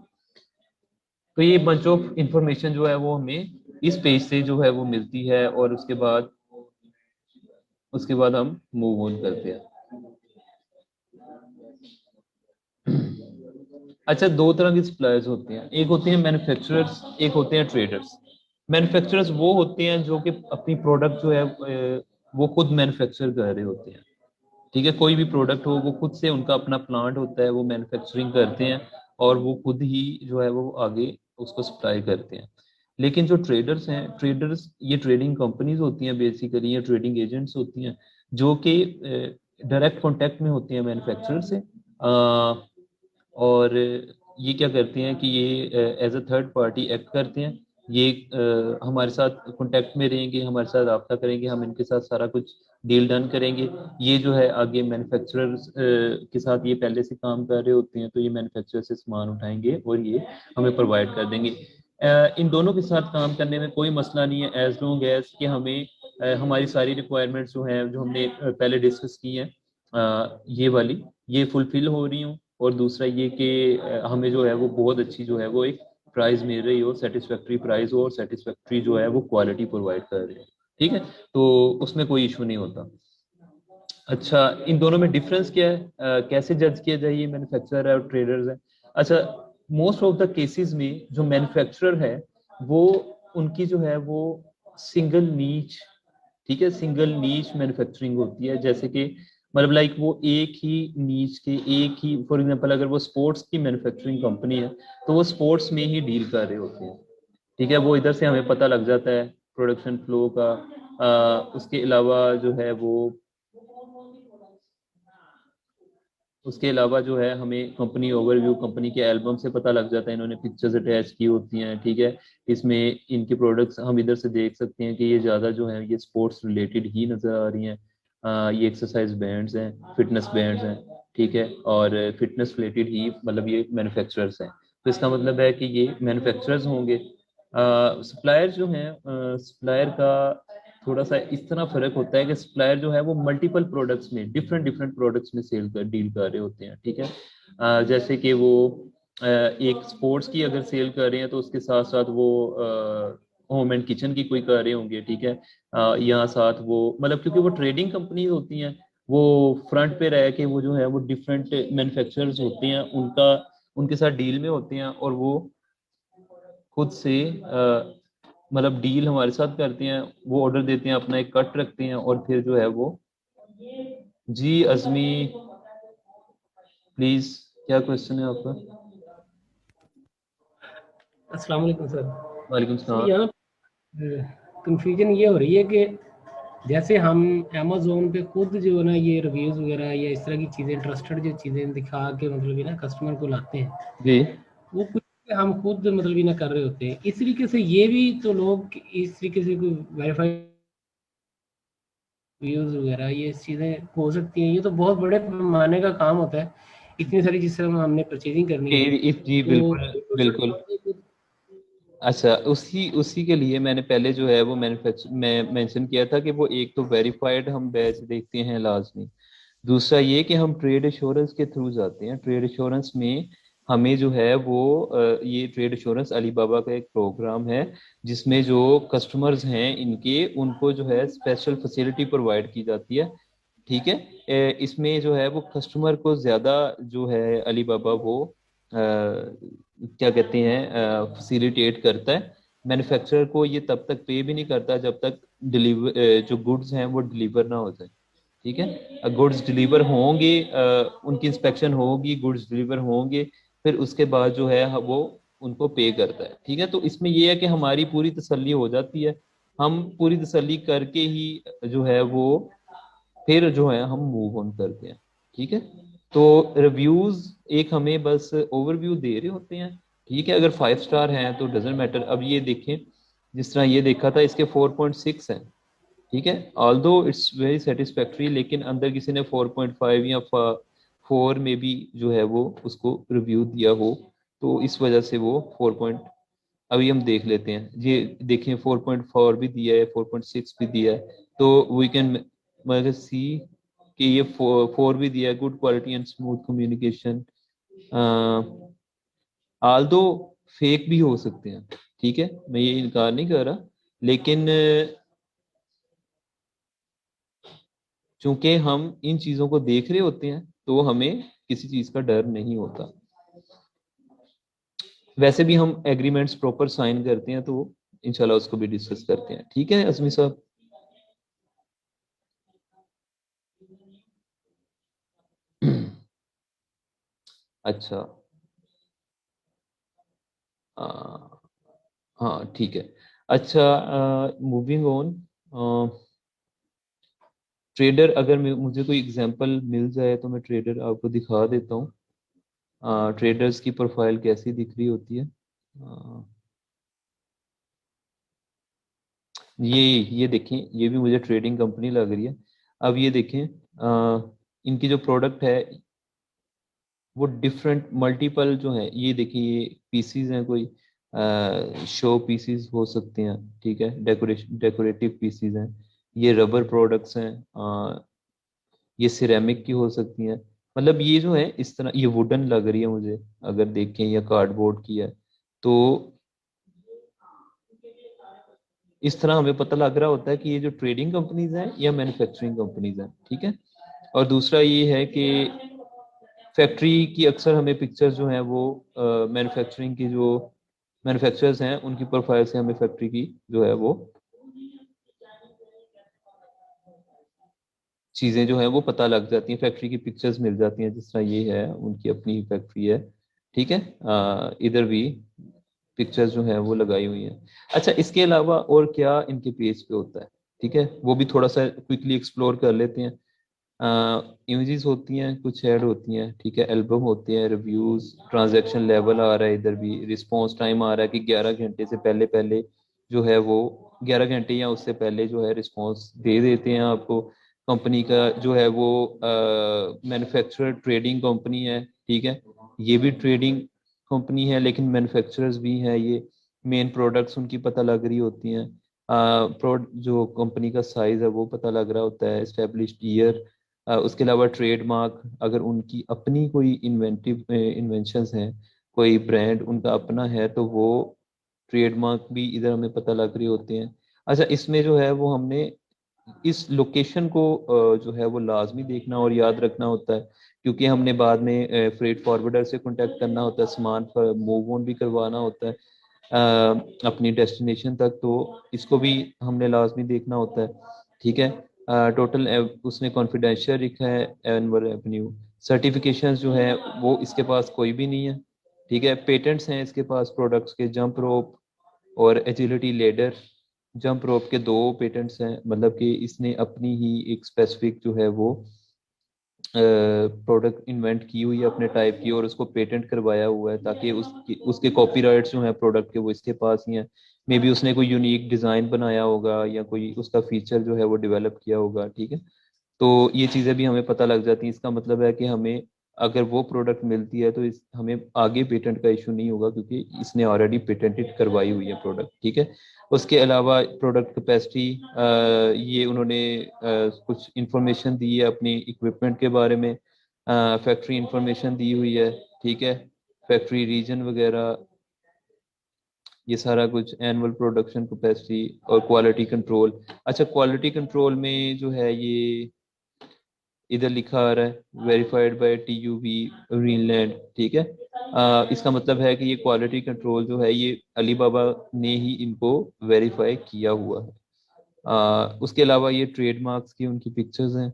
तो ये बंच ऑफ इंफॉर्मेशन जो है वो हमें इस पेज से जो है वो मिलती है, और उसके बाद हम मूव ऑन करते हैं। अच्छा, दो तरह के सप्लायर्स होते हैं, एक होते हैं मैन्युफैक्चरर्स, एक होते हैं ट्रेडर्स। मैन्युफैक्चरर्स वो होते हैं जो कि अपनी प्रोडक्ट जो है वो खुद मैन्युफैक्चर कर रहे होते हैं। ठीक है, कोई भी प्रोडक्ट हो वो खुद से, उनका अपना प्लांट होता है, वो मैन्युफैक्चरिंग करते हैं और वो खुद ही जो है वो आगे उसको सप्लाई करते हैं। लेकिन जो ट्रेडर्स हैं, ट्रेडर्स ये ट्रेडिंग कंपनीज होती हैं बेसिकली, या ट्रेडिंग एजेंट्स होती हैं जो कि डायरेक्ट कांटेक्ट में होती हैं मैन्युफैक्चरर से। और ये क्या करते हैं कि ये as a third party act करते हैं। ये हमारे साथ कांटेक्ट में रहेंगे, हमारे साथ रब्ता करेंगे, हम इनके साथ सारा कुछ डील डन करेंगे। ये जो है आगे मैन्युफैक्चरर के साथ ये पहले से काम कर रहे होते हैं, तो ये मैन्युफैक्चरर से सामान उठाएंगे और ये हमें प्रोवाइड कर देंगे। इन दोनों के साथ काम करने में कोई मसला नहीं है, एज लॉन्ग एज कि हमें हमारी सारी रिक्वायरमेंट्स जो हैं जो हमने पहले डिस्कस की हैं ये ये फुलफिल हो रही हूँ। और दूसरा ये कि हमें जो है वो बहुत अच्छी जो है वो एक प्राइस मिल रही हो, सेटिस्फैक्ट्री प्राइस हो और सेटिस्फैक्ट्री जो है वो क्वालिटी प्रोवाइड कर रहे हो, ठीक है, तो उसमें कोई इशू नहीं होता। अच्छा, इन दोनों में डिफरेंस क्या है, कैसे जज किया जाए ये मैन्युफैक्चरर है और ट्रेडर्स है? अच्छा, मोस्ट ऑफ द केसेस में जो मैन्युफैक्चरर है वो, उनकी जो है वो सिंगल नीच, ठीक है, सिंगल नीच मैन्युफैक्चरिंग होती है, जैसे कि मतलब लाइक वो एक ही नीच के, एक ही, फॉर एग्जांपल अगर वो स्पोर्ट्स की मैन्युफैक्चरिंग कंपनी है तो वो स्पोर्ट्स में ही डील कर रहे होते हैं, ठीक है, वो इधर से हमें पता लग जाता है प्रोडक्शन फ्लो का। उसके अलावा जो है वो, उसके अलावा जो है हमें कंपनी ओवरव्यू, कंपनी के एल्बम से पता लग जाता है, इन्होंने पिक्चर्स अटैच की होती हैं, ठीक है, इसमें इनके प्रोडक्ट्स हम इधर से देख सकते हैं कि ये ज़्यादा जो है ये स्पोर्ट्स रिलेटेड ही नज़र आ रही हैं। ये एक्सरसाइज बैंड्स हैं, फिटनेस बैंड्स हैं, ठीक है, और फिटनेस रिलेटेड ही मतलब ये मैन्युफैक्चरर्स हैं, तो इसका मतलब है कि ये मैन्युफैक्चरर्स होंगे। सप्लायर जो हैं, सप्लायर का थोड़ा सा इस तरह फर्क होता है कि सप्लायर जो है वो मल्टीपल प्रोडक्ट्स में, डिफरेंट डिफरेंट प्रोडक्ट्स में सेल कर डील कर रहे होते हैं, ठीक है, जैसे कि वो एक स्पोर्ट्स की अगर सेल कर रहे हैं तो उसके साथ साथ वो होम एंड किचन की कोई कर रहे होंगे, ठीक है, यहाँ साथ वो मतलब क्योंकि वो ट्रेडिंग कंपनी होती हैं, वो फ्रंट पे रह के वो जो है वो डिफरेंट मैन्युफैक्चरर्स होते हैं, उनका उनके साथ डील में होते हैं, और वो खुद से मतलब डील हमारे साथ करते हैं, वो ऑर्डर देते हैं, अपना एक कट रखते हैं, और फिर जो है वो, जी अजमी प्लीज, क्या क्वेश्चन है आपका? अस्सलाम वालेकुम सर। वालेकुम सर सलाम। यहाँ कंफ्यूजन ये हो रही है कि जैसे हम अमेज़न पे खुद जो है ना ये रिव्यूज़ वगैरह या इस तरह की चीज़ें ट्रस्टेड जो चीज़ें दिखा के मतलब कि ना कस्टमर को लाते हैं, जी वो कुछ हम खुद मतलब कि ना कर रहे होते हैं। इस तरीके से ये भी तो लोग इस तरीके से कोई वेरीफाइड रिव्यूज़ वगैरह ये चीज़ें हो सकती हैं। ये तो बहुत बड़े पैमाने का काम होता है। इतनी सारी जिस तरह हमने परचेज़िंग करनी है, जी तो बिल्कुल ये तो सर बिल्कुल। आपने खुद अच्छा, उसी उसी के लिए मैंने पहले जो है वो मैन्युफैक्चर मैं मेंशन किया था कि वो एक तो वेरीफाइड हम बैच देखते हैं लाजमी, दूसरा ये कि हम ट्रेड एश्योरेंस के थ्रू जाते हैं, ट्रेड एश्योरेंस में हमें जो है वो ये ट्रेड एश्योरेंस अलीबाबा का एक प्रोग्राम है जिसमें जो कस्टमर्स हैं इनके, उनको जो है स्पेशल फैसिलिटी प्रोवाइड की जाती है, ठीक है, इसमें जो है वो कस्टमर को ज़्यादा जो है अलीबाबा वो क्या कहते हैं फैसिलिटेट करता है, मैन्युफैक्चरर को ये तब तक पे भी नहीं करता जब तक डिलीवर जो गुड्स हैं वो डिलीवर ना हो जाए, ठीक है, गुड्स डिलीवर होंगे, उनकी इंस्पेक्शन होगी, गुड्स डिलीवर होंगे, फिर उसके बाद जो है वो उनको पे करता है, ठीक है, तो इसमें ये है कि हमारी पूरी तसल्ली हो जाती है, हम पूरी तसल्ली करके ही जो है वो फिर जो है हम मूव ऑन करते हैं, ठीक है, तो रिव्यूज एक हमें बस ओवरव्यू दे रहे होते हैं, ठीक है, अगर 5 स्टार हैं तो डजेंट मैटर, अब ये देखें जिस तरह ये देखा था इसके 4.6 हैं, ठीक है, ऑल्दो इट्स वेरी सेटिस्फैक्ट्री, लेकिन अंदर किसी ने 4.5 या 4 में भी जो है वो उसको रिव्यू दिया हो, तो इस वजह से वो 4 अभी हम देख लेते हैं, ये देखें 4.4 भी दिया है, 4.6 भी दिया है, तो वी कैन मतलब सी कि ये 4 भी दिया है, good quality and smooth communication, Aldous fake भी हो सकते हैं, ठीक है, मैं ये इनकार नहीं कर रहा, लेकिन चूंकि हम इन चीजों को देख रहे होते हैं तो हमें किसी चीज का डर नहीं होता, वैसे भी हम एग्रीमेंट्स प्रॉपर साइन करते हैं, तो इंशाल्लाह उसको भी डिस्कस करते हैं, ठीक है असमी साहब? अच्छा, हाँ हाँ ठीक है। अच्छा, मूविंग ऑन, ट्रेडर अगर मुझे कोई एग्जांपल मिल जाए तो मैं ट्रेडर आपको दिखा देता हूँ, ट्रेडर्स की प्रोफाइल कैसी दिख रही होती है। ये देखें, ये भी मुझे ट्रेडिंग कंपनी लग रही है। अब ये देखें, इनकी जो प्रोडक्ट है वो डिफरेंट मल्टीपल जो है, ये देखिए ये पीसीज हैं, कोई शो पीसीज हो सकते हैं, ठीक है, डेकोरेटिव पीसीज हैं, ये रबर प्रोडक्ट्स हैं, ये सिरेमिक की हो सकती हैं, मतलब ये जो है इस तरह, ये वुडन लग रही है मुझे अगर देखें, या कार्डबोर्ड की है, तो इस तरह हमें पता लग रहा होता है कि ये जो ट्रेडिंग कंपनीज हैं या मैन्युफैक्चरिंग कंपनीज हैं, ठीक है। और दूसरा ये है कि फैक्ट्री की अक्सर हमें पिक्चर्स जो हैं वो मैन्युफैक्चरिंग की जो मैन्युफैक्चरर्स हैं उनकी प्रोफाइल से हमें फैक्ट्री की जो है वो चीज़ें जो है वो पता लग जाती हैं, फैक्ट्री की पिक्चर्स मिल जाती हैं, जिस तरह ये है उनकी अपनी फैक्ट्री है, ठीक है। इधर भी पिक्चर्स जो है वो लगाई हुई हैं। अच्छा, इसके अलावा और क्या इनके पेज पे होता है, ठीक है, वो भी थोड़ा सा क्विकली एक्सप्लोर कर लेते हैं। इमेजेस होती हैं, कुछ ऐड होती हैं, ठीक है, एल्बम होते हैं, रिव्यूज, ट्रांजैक्शन लेवल आ रहा है, इधर भी रिस्पॉन्स टाइम आ रहा है कि 11 घंटे से पहले पहले जो है वो 11 घंटे या उससे पहले जो है रिस्पॉन्स दे देते हैं आपको। कंपनी का जो है वो मैन्युफैक्चरर ट्रेडिंग कंपनी है, ठीक है, ये भी ट्रेडिंग कंपनी है लेकिन मैन्युफैक्चरर्स भी हैं ये। मेन प्रोडक्ट्स उनकी पता लग रही होती हैं। जो कंपनी का साइज है वो पता लग रहा होता है, एस्टेब्लिश्ड ईयर। उसके अलावा ट्रेडमार्क, अगर उनकी अपनी कोई इन्वेंटिव इन्वेंशंस हैं, कोई ब्रांड उनका अपना है, तो वो ट्रेडमार्क भी इधर हमें पता लग रहे होते हैं। अच्छा, इसमें जो है वो हमने इस लोकेशन को जो है वो लाजमी देखना और याद रखना होता है, क्योंकि हमने बाद में फ्रेट फॉरवर्डर से कांटेक्ट करना होता है, सामान पर मूव ऑन भी करवाना होता है अपनी डेस्टिनेशन तक, तो इसको भी हमने लाजमी देखना होता है, ठीक है। टोटल उसने कॉन्फिडेंशियल लिखा है, एनुअल रेवेन्यू, सर्टिफिकेशंस जो है वो इसके पास कोई भी नहीं है, ठीक है। पेटेंट्स हैं इसके पास प्रोडक्ट्स के, जंप रोप और एजिलिटी लेडर। जंप रोप के दो पेटेंट्स हैं, मतलब कि इसने अपनी ही एक स्पेसिफिक जो है वो प्रोडक्ट इन्वेंट की हुई है अपने टाइप की, और उसको पेटेंट करवाया हुआ है ताकि उसके कॉपीराइट्स जो हैं प्रोडक्ट के वो इसके पास ही हैं। मे बी उसने कोई यूनिक डिज़ाइन बनाया होगा या कोई उसका फीचर जो है वो डेवलप किया होगा, ठीक है। तो ये चीज़ें भी हमें पता लग जाती हैं। इसका मतलब है कि हमें अगर वो प्रोडक्ट मिलती है तो हमें आगे पेटेंट का इशू नहीं होगा, क्योंकि इसने ऑलरेडी पेटेंटेड करवाई हुई है प्रोडक्ट, ठीक है। उसके अलावा प्रोडक्ट कैपेसिटी, ये उन्होंने कुछ इंफॉर्मेशन दी है अपनी इक्विपमेंट के बारे में, फैक्ट्री इंफॉर्मेशन दी हुई है, ठीक है, फैक्ट्री रीजन वगैरह, ये सारा कुछ, एनुअल प्रोडक्शन कैपेसिटी और क्वालिटी कंट्रोल। अच्छा, क्वालिटी कंट्रोल में जो है ये इधर लिखा आ रहा है वेरीफाइड बाय TUV ग्रीनलैंड, ठीक है। इसका मतलब है कि ये क्वालिटी कंट्रोल जो है ये अली बाबा ने ही इनको वेरीफाई किया हुआ है। उसके अलावा ये ट्रेडमार्क्स की उनकी पिक्चर्स हैं।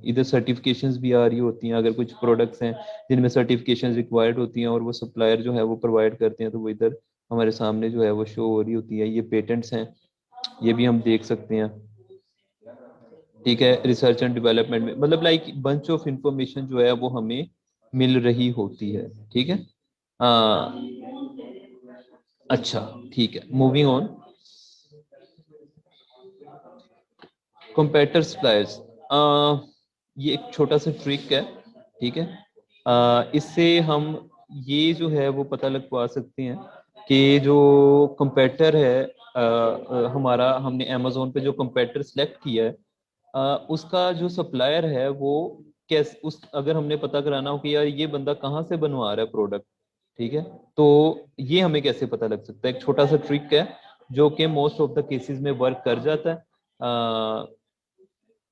इधर सर्टिफिकेशंस भी आ रही होती हैं, अगर कुछ प्रोडक्ट्स हैं जिनमें सर्टिफिकेशंस रिक्वायर्ड होती हैं और वो सप्लायर जो है वो प्रोवाइड करते हैं, तो वो इधर हमारे सामने जो है वो शो हो रही होती है। ये पेटेंट्स हैं, ये भी हम देख सकते हैं, ठीक है। रिसर्च एंड डेवलपमेंट में मतलब लाइक बंच ऑफ इंफॉर्मेशन जो है वो हमें मिल रही होती है, ठीक है। अच्छा, ठीक है, मूविंग ऑन। कंपेटर सप्लायर्स, ये एक छोटा सा ट्रिक है, ठीक है। इससे हम ये जो है वो पता लगवा सकते हैं कि जो कंपेटर है हमारा, हमने अमेजोन पे जो कंपेटर सेलेक्ट किया है, उसका जो सप्लायर है वो कैसे, उस अगर हमने पता कराना हो कि यार ये बंदा कहाँ से बनवा रहा है प्रोडक्ट, ठीक है, तो ये हमें कैसे पता लग सकता है। एक छोटा सा ट्रिक है जो कि मोस्ट ऑफ द केसेस में वर्क कर जाता है।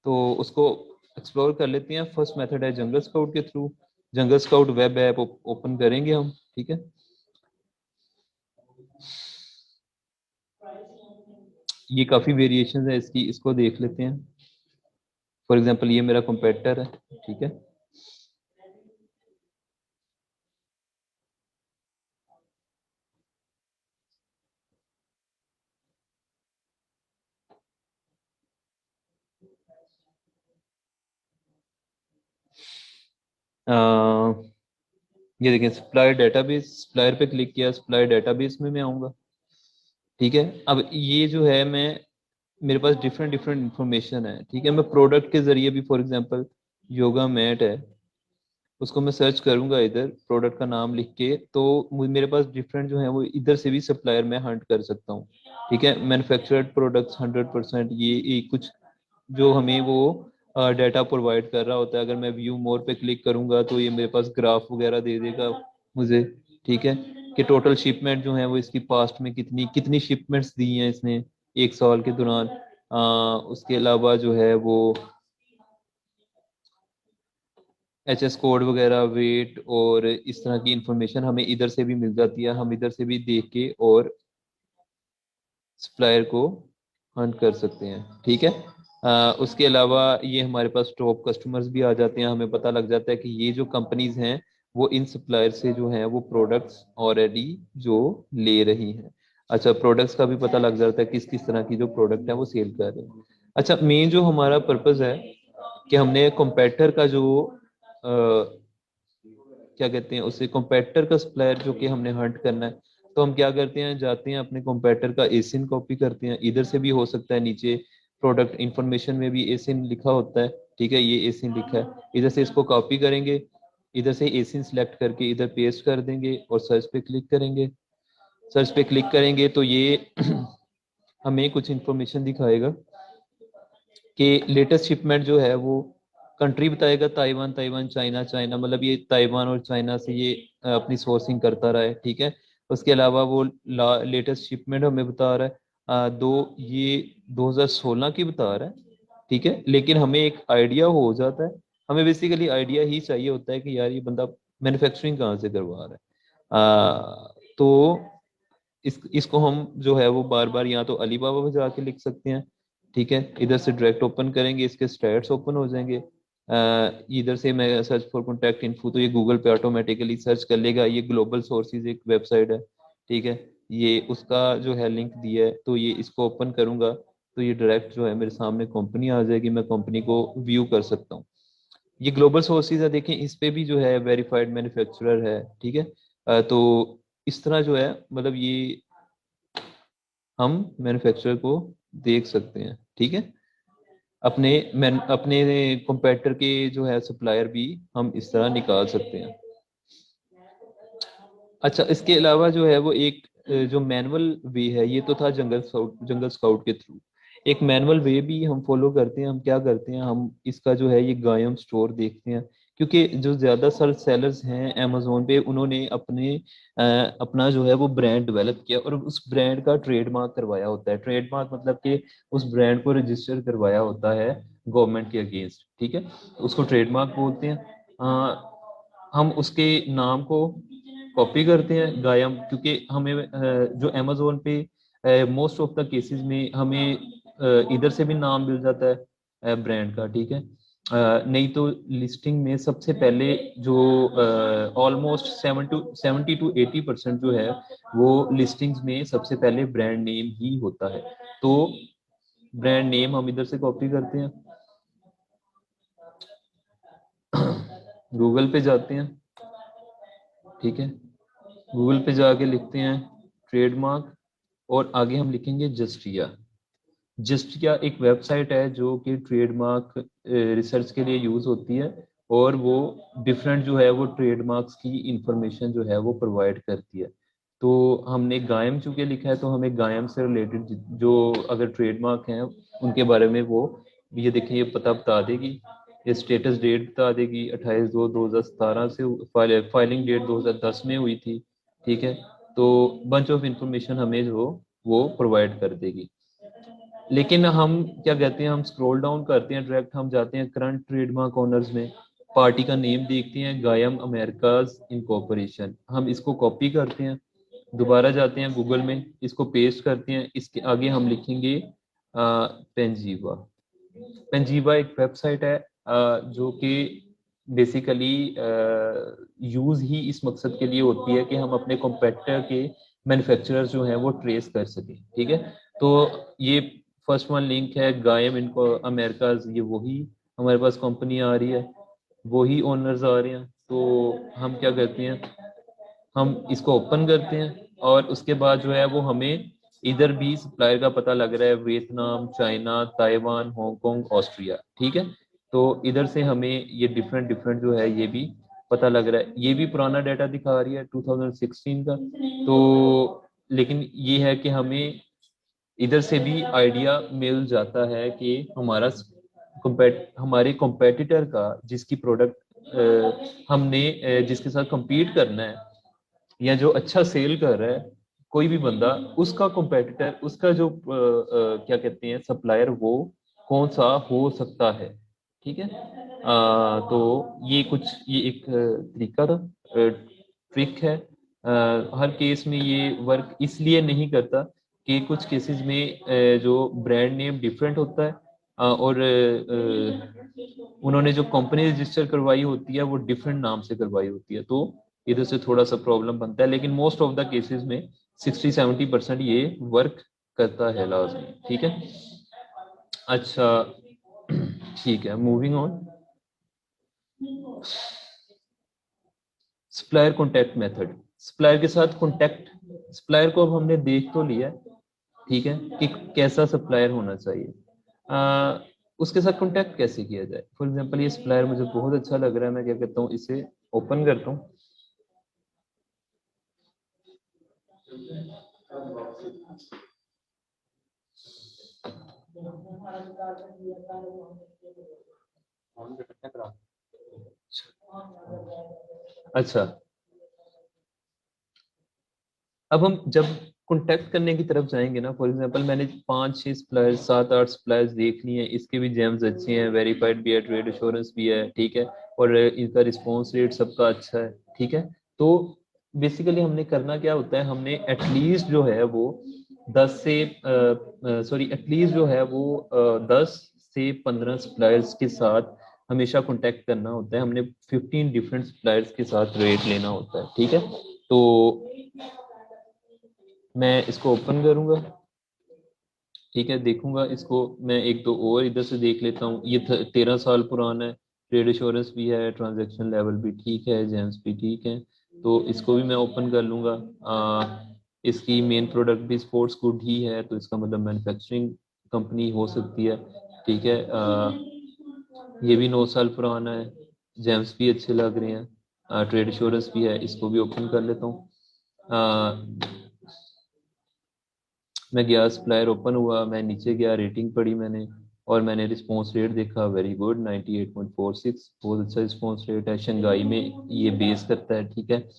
तो उसको एक्सप्लोर कर लेते हैं। फर्स्ट मेथड है जंगल स्काउट के थ्रू। जंगल स्काउट वेब ऐप ओपन करेंगे हम, ठीक है। ये काफी वेरिएशन है इसकी, इसको देख लेते हैं। फॉर एग्जांपल ये मेरा कंपेटिटर है, ठीक है। ये देखें सप्लायर डेटाबेस, सप्लायर पे क्लिक किया, सप्लायर डेटाबेस में मैं आऊंगा, ठीक है। अब ये जो है मैं, मेरे पास डिफरेंट डिफरेंट इंफॉर्मेशन है, ठीक है। मैं प्रोडक्ट के जरिए भी, फॉर एग्जांपल योगा मैट है, उसको मैं सर्च करूंगा इधर प्रोडक्ट का नाम लिख के, तो मेरे पास डिफरेंट जो है वो इधर से भी सप्लायर मैं हंट कर सकता हूँ, ठीक है। मैन्युफैक्चर्ड प्रोडक्ट्स 100%, ये कुछ जो हमें वो डाटा प्रोवाइड कर रहा होता है। अगर मैं व्यू मोर पे क्लिक करूंगा तो ये मेरे पास ग्राफ वगैरह दे देगा मुझे, ठीक है। कि टोटल शिपमेंट जो है वो इसकी पास्ट में कितनी कितनी शिपमेंट्स दी हैं इसने 1 साल के दौरान। उसके अलावा जो है वो HS कोड वगैरह, वेट और इस तरह की इंफॉर्मेशन हमें इधर से भी मिल जाती है। हम इधर से भी देख के और सप्लायर को हंट कर सकते हैं, ठीक है। उसके अलावा ये हमारे पास टॉप कस्टमर्स भी आ जाते हैं, हमें पता लग जाता है कि ये जो कंपनीज हैं वो इन सप्लायर से जो है वो प्रोडक्ट्स ऑलरेडी जो ले रही हैं। अच्छा, प्रोडक्ट्स का भी पता लग जाता है किस किस तरह की जो प्रोडक्ट है वो सेल कर रहे हैं। अच्छा, मेन जो हमारा पर्पस है कि हमने कंपेटिटर का जो क्या कहते हैं उसे, कंपेटिटर का सप्लायर जो कि हमने हंट करना है, तो हम क्या करते हैं, जाते हैं अपने कंपेटिटर का एसिन कॉपी करते हैं। इधर से भी हो सकता है, नीचे प्रोडक्ट इंफॉर्मेशन में भी एसिन लिखा होता है, ठीक है, ये एसिन लिखा है, इधर से इसको कॉपी करेंगे, इधर से एसिन सेलेक्ट करके इधर पेस्ट कर देंगे और सर्च पे क्लिक करेंगे। सर्च पे क्लिक करेंगे तो ये हमें कुछ इंफॉर्मेशन दिखाएगा कि लेटेस्ट शिपमेंट जो है वो कंट्री बताएगा, ताइवान, ताइवान, चाइना, चाइना, मतलब ये ताइवान और चाइना से ये अपनी सोर्सिंग करता रहा है, ठीक है। उसके अलावा वो लेटेस्ट शिपमेंट हमें बता रहा है, ये 2016 की बता रहा है, ठीक है। लेकिन हमें एक आइडिया हो जाता है, हमें बेसिकली आइडिया ही चाहिए होता है कि यार ये बंदा मैन्युफैक्चरिंग कहाँ से करवा रहा है। तो इसको हम जो है वो बार बार या तो अलीबाबा पे जाके लिख सकते हैं, ठीक है। इधर से डायरेक्ट ओपन करेंगे, इसके स्टैट्स ओपन हो जाएंगे। इधर से मैं सर्च फॉर कॉन्टैक्ट इन्फो, तो ये गूगल पे ऑटोमेटिकली सर्च कर लेगा। ये ग्लोबल सोर्सेज एक वेबसाइट है, ठीक है, ये उसका जो है लिंक दिया है, तो ये इसको ओपन करूंगा तो ये डायरेक्ट जो है मेरे सामने कंपनी आ जाएगी, मैं कंपनी को व्यू कर सकता हूँ। ये ग्लोबल सोर्सेज है, देखें इस पे भी जो है वेरीफाइड मैन्युफैक्चरर है, ठीक है। तो इस तरह जो है मतलब ये हम मैन्युफैक्चरर को देख सकते हैं, ठीक है। अपने कंपेटिटर के जो है सप्लायर भी हम इस तरह निकाल सकते हैं। अच्छा, इसके अलावा जो है वो एक जो मैनुअल वे है, ये तो था जंगल स्काउट के थ्रू। एक मैनुअल वे भी हम फॉलो करते हैं। हम क्या करते हैं, हम इसका जो है ये गायम स्टोर देखते हैं, क्योंकि जो ज्यादा सेलर्स हैं अमेजोन पे, उन्होंने अपना जो है वो ब्रांड डेवलप किया और उस ब्रांड का ट्रेडमार्क करवाया होता है। ट्रेडमार्क मतलब कि उस ब्रांड को रजिस्टर करवाया होता है गवर्नमेंट के अगेंस्ट, ठीक है, उसको ट्रेडमार्क बोलते हैं। हम उसके नाम को कॉपी करते हैं गायम, क्योंकि हमें जो अमेजोन पे मोस्ट ऑफ द केसेस में हमें इधर से भी नाम मिल जाता है ब्रांड का, ठीक है। नहीं तो लिस्टिंग में सबसे पहले जो ऑलमोस्ट 70 to 80% जो है वो लिस्टिंग्स में सबसे पहले ब्रांड नेम ही होता है। तो ब्रांड नेम हम इधर से कॉपी करते हैं, गूगल पे जाते हैं, ठीक है, गूगल पे जाके लिखते हैं ट्रेडमार्क और आगे हम लिखेंगे जस्टिया। जस्टिया एक वेबसाइट है जो कि ट्रेडमार्क रिसर्च के लिए यूज होती है, और वो डिफरेंट जो है वो ट्रेडमार्क्स की इंफॉर्मेशन जो है वो प्रोवाइड करती है। तो हमने गायम चूंकि लिखा है, तो हमें गायम से रिलेटेड जो अगर ट्रेडमार्क हैं उनके बारे में वो ये देखिए ये पता बता देगी। ये स्टेटस डेट बता देगी 28/2/2017 से, फाइलिंग डेट 2010 में हुई थी, ठीक है। तो बंच ऑफ इंफॉर्मेशन हमें जो वो प्रोवाइड कर देगी। लेकिन हम क्या कहते हैं, हम स्क्रॉल डाउन करते हैं, डायरेक्ट हम जाते हैं करंट ट्रेडमार्क ऑनर्स में, पार्टी का नेम देखते हैं गायम अमेरिकाज इनकॉर्पोरेशन, हम इसको कॉपी करते हैं, दोबारा जाते हैं गूगल में, इसको पेस्ट करते हैं, इसके आगे हम लिखेंगे पेंजीवा। पेंजीवा एक वेबसाइट है जो कि बेसिकली यूज ही इस मकसद के लिए होती है कि हम अपने कॉम्पिटिटर के मैन्युफैक्चरर्स जो हैं वो ट्रेस कर सकें, ठीक है। तो ये फर्स्ट वन लिंक है गायम इनको अमेरिकाज, ये वही हमारे पास कंपनी आ रही है, वही ओनर्स आ रहे हैं। तो हम क्या करते हैं, हम इसको ओपन करते हैं और उसके बाद जो है वो हमें इधर भी सप्लायर का पता लग रहा है, Vietnam, China, Taiwan, Hong Kong, Austria, ठीक है। तो इधर से हमें ये डिफरेंट डिफरेंट जो है ये भी पता लग रहा है। ये भी पुराना डाटा दिखा रही है 2016 का। तो लेकिन ये है कि हमें इधर से भी आइडिया मिल जाता है कि हमारे कॉम्पेटिटर का जिसकी प्रोडक्ट हमने जिसके साथ compete करना है, या जो अच्छा सेल कर रहा है कोई भी बंदा, उसका competitor, उसका जो क्या कहते हैं सप्लायर, वो कौन सा हो सकता है, ठीक है। तो ये कुछ, ये एक तरीका था, ट्रिक है। हर केस में ये वर्क इसलिए नहीं करता कि कुछ केसेस में जो ब्रांड नेम डिफरेंट होता है, और उन्होंने जो कंपनी रजिस्टर करवाई होती है वो डिफरेंट नाम से करवाई होती है, तो इधर से थोड़ा सा प्रॉब्लम बनता है, लेकिन मोस्ट ऑफ द केसेस में 60-70% ये वर्क करता है लाजमी, ठीक है। अच्छा, ठीक है, moving on. Supplier contact method, supplier के साथ कॉन्टैक्ट, सप्लायर को अब हमने देख तो लिया, ठीक है, कि कैसा सप्लायर होना चाहिए। उसके साथ कॉन्टैक्ट कैसे किया जाए। फॉर एग्जांपल ये सप्लायर मुझे बहुत अच्छा लग रहा है, मैं क्या कहता हूँ, इसे ओपन करता हूँ। अच्छा, अब हम जब कॉन्टैक्ट करने की तरफ जाएंगे ना, फॉर एग्जांपल मैंने 5-6 सप्लायर्स, 7-8 सप्लायर्स देख लिए हैं, इसके भी जेम्स अच्छे हैं, वेरीफाइड भी है, ट्रेड एश्योरेंस भी है, ठीक है, और इनका रिस्पॉन्स रेट सबका अच्छा है, ठीक है। तो बेसिकली हमने करना क्या होता है, हमने एटलीस्ट जो है वो 10 से सॉरी एटलीस्ट जो है वो 10 से 15 सप्लायर्स के साथ हमेशा कॉन्टैक्ट करना होता है, हमने 15 डिफरेंट सप्लायर्स के साथ रेट लेना होता है, ठीक है। तो मैं इसको ओपन करूंगा, ठीक है, देखूंगा इसको, मैं एक दो और इधर से देख लेता हूँ। ये 13 साल पुराना है, ट्रेड एश्योरेंस भी है, ट्रांजैक्शन लेवल भी ठीक है, जेम्स भी ठीक है, तो इसको भी मैं ओपन कर लूंगा। इसकी मेन प्रोडक्ट भी स्पोर्ट्स गुड ही है, तो इसका मतलब मैन्युफैक्चरिंग कंपनी हो सकती है, ठीक है। ये भी 9 साल पुराना है, जेम्स भी अच्छे लग रहे हैं, ट्रेड एश्योरेंस भी है, इसको भी ओपन कर लेता हूँ। मैं गया, सप्लायर ओपन हुआ, मैं नीचे गया, रेटिंग पढ़ी मैंने, और मैंने रिस्पॉन्स रेट देखा, वेरी गुड 98.46, बहुत अच्छा रिस्पॉन्स रेट है, शंघाई में ये बेस करता है, ठीक है।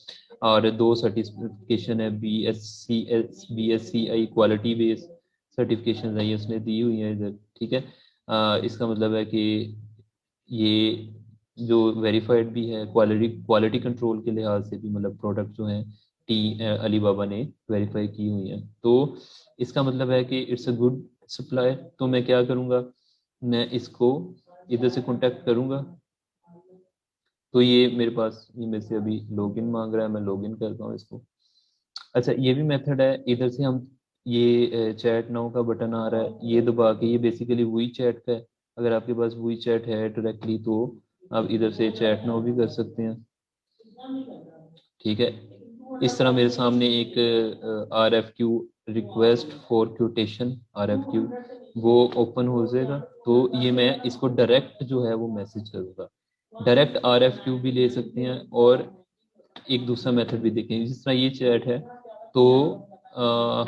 और 2 सर्टिफिकेशन है, बी एस सी आई क्वालिटी बेस सर्टिफिकेशन है, ये उसने दी हुई है इधर, ठीक है। इसका मतलब है कि ये जो वेरीफाइड भी है, क्वालिटी क्वालिटी कंट्रोल के लिहाज से भी, मतलब प्रोडक्ट जो है टी अली बाबा ने वेरीफाई की हुई है, तो इसका मतलब है कि इट्स अ गुड सप्लाई। तो मैं क्या करूँगा, मैं इसको इधर से कांटेक्ट करूँगा, तो ये मेरे पास, ये मेरे से अभी लॉगिन मांग रहा है, मैं लॉगिन करता हूँ इसको। अच्छा, ये भी मेथड है, इधर से हम ये चैट नाउ का बटन आ रहा है, ये दबा के, ये बेसिकली वही चैट का है, अगर आपके पास वही चैट है डायरेक्टली तो आप इधर से चैट नाउ भी कर सकते हैं, ठीक है। इस तरह मेरे सामने एक R F Q, request for quotation R F Q, वो ओपन हो जाएगा, तो ये मैं इसको डायरेक्ट जो है वो मैसेज करूँगा। डायरेक्ट आर एफ क्यू भी ले सकते हैं, और एक दूसरा मेथड भी देखेंगे, जिस तरह ये चैट है, तो अ,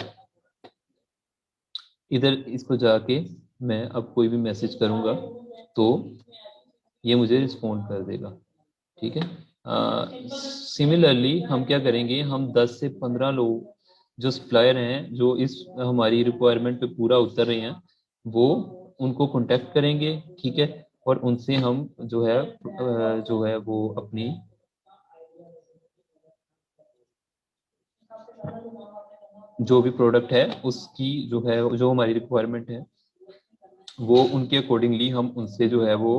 इधर इसको जाके मैं अब कोई भी मैसेज करूँगा तो ये मुझे रिस्पॉन्ड कर देगा, ठीक है। सिमिलरली हम क्या करेंगे, हम 10 से 15 लोग जो सप्लायर हैं, जो इस हमारी रिक्वायरमेंट पे पूरा उतर रहे हैं, वो उनको कांटेक्ट करेंगे, ठीक है, और उनसे हम जो है वो अपनी जो भी प्रोडक्ट है उसकी जो है, जो हमारी रिक्वायरमेंट है, वो उनके अकॉर्डिंगली हम उनसे जो है वो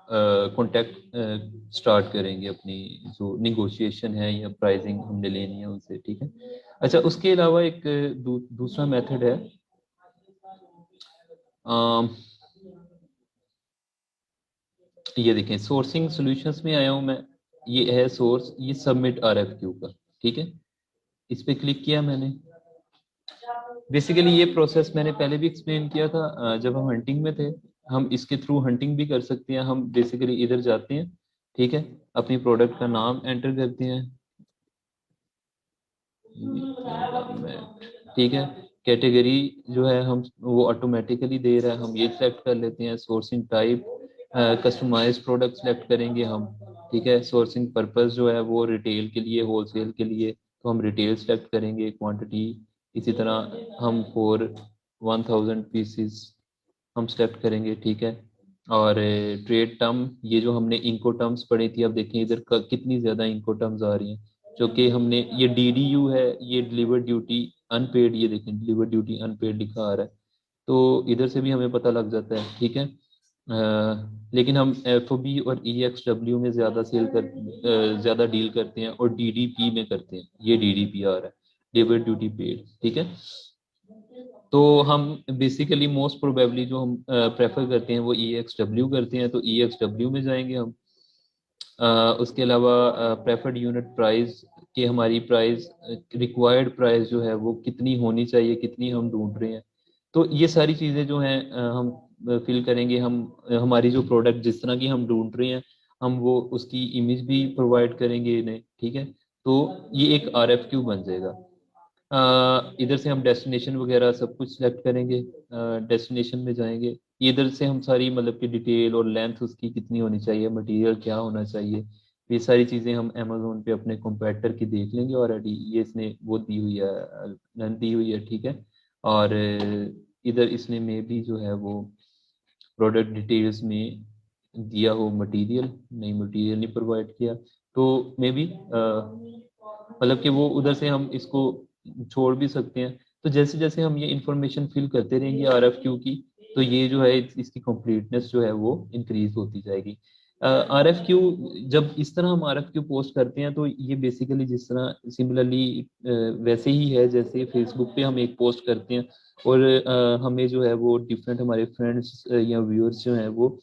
कांटेक्ट स्टार्ट करेंगे, अपनी जो निगोशिएशन है या प्राइसिंग हमने लेनी है उनसे, ठीक है। अच्छा, उसके अलावा एक दूसरा मेथड है, अम, ये देखें, सोर्सिंग सॉल्यूशंस में आया हूँ मैं, ये है सोर्स, ये सबमिट आर एफ क्यू का, ठीक है, इस पे क्लिक किया मैंने। बेसिकली ये प्रोसेस मैंने पहले भी एक्सप्लेन किया था, जब हम हंटिंग में थे, हम इसके थ्रू हंटिंग भी कर सकते हैं। हम बेसिकली इधर जाते हैं, ठीक है, अपनी प्रोडक्ट का नाम एंटर करते हैं, ठीक है, कैटेगरी जो है हम वो ऑटोमेटिकली दे रहा है, हम ये सेलेक्ट कर लेते हैं, sourcing type customize product select करेंगे हम, ठीक है, सोर्सिंग पर्पस जो है वो रिटेल के लिए, होलसेल के लिए, तो हम रिटेल सेलेक्ट करेंगे, क्वांटिटी इसी तरह हम फॉर 1000 पीसीस हम सेलेक्ट करेंगे, ठीक है। और ट्रेड टर्म, ये जो हमने इंको टर्म्स पढ़ी थी, अब देखें इधर कितनी ज़्यादा इंको टर्म्स आ रही हैं, जो कि हमने ये डीडीयू है, ये डिलीवर ड्यूटी अनपेड, ये देखें डिलीवर ड्यूटी अनपेड लिखा आ रहा है, तो इधर से भी हमें पता लग जाता है, ठीक है। लेकिन हम एफओबी और ईएक्सडब्ल्यू में ज़्यादा डील करते हैं और डीडीपी में करते हैं, ये डीडीपी आ रहा है, डिलीवर ड्यूटी पेड, ठीक है। तो हम बेसिकली मोस्ट प्रोबेबली जो हम प्रेफर करते हैं वो ईएक्सडब्ल्यू करते हैं, तो ईएक्सडब्ल्यू में जाएंगे हम। उसके अलावा प्रेफर्ड यूनिट प्राइस, कि हमारी प्राइस रिक्वायर्ड प्राइस जो है वो कितनी होनी चाहिए, कितनी हम ढूंढ रहे हैं, तो ये सारी चीज़ें जो हैं हम फिल करेंगे। हम हमारी जो प्रोडक्ट जिस तरह की हम ढूंढ रहे हैं, हम वो उसकी इमेज भी प्रोवाइड करेंगे इन्हें, ठीक है। तो ये एक आरएफक्यू बन जाएगा। इधर से हम डेस्टिनेशन वगैरह सब कुछ सेलेक्ट करेंगे, डेस्टिनेशन में जाएंगे, इधर से हम सारी मतलब कि डिटेल और लेंथ उसकी कितनी होनी चाहिए, मटेरियल क्या होना चाहिए, ये सारी चीज़ें हम अमेजोन पे अपने competitor की देख लेंगे ऑलरेडी, ये इसने वो दी हुई है, दी हुई है, ठीक है। और इधर इसने में भी जो है वो प्रोडक्ट डिटेल्स में दिया हो मटेरियल, नहीं मटेरियल नहीं प्रोवाइड किया, तो मे बी मतलब कि वो उधर से हम इसको छोड़ भी सकते हैं। तो जैसे जैसे हम ये इंफॉर्मेशन फिल करते रहेंगे आरएफक्यू की, तो ये जो है इसकी कंप्लीटनेस जो है वो इंक्रीज होती जाएगी। आरएफक्यू, जब इस तरह हम आरएफक्यू पोस्ट करते हैं, तो ये बेसिकली जिस तरह सिमिलरली वैसे ही है जैसे फेसबुक पे हम एक पोस्ट करते हैं और हमें जो है वो डिफरेंट हमारे फ्रेंड्स या व्यूअर्स जो हैं वो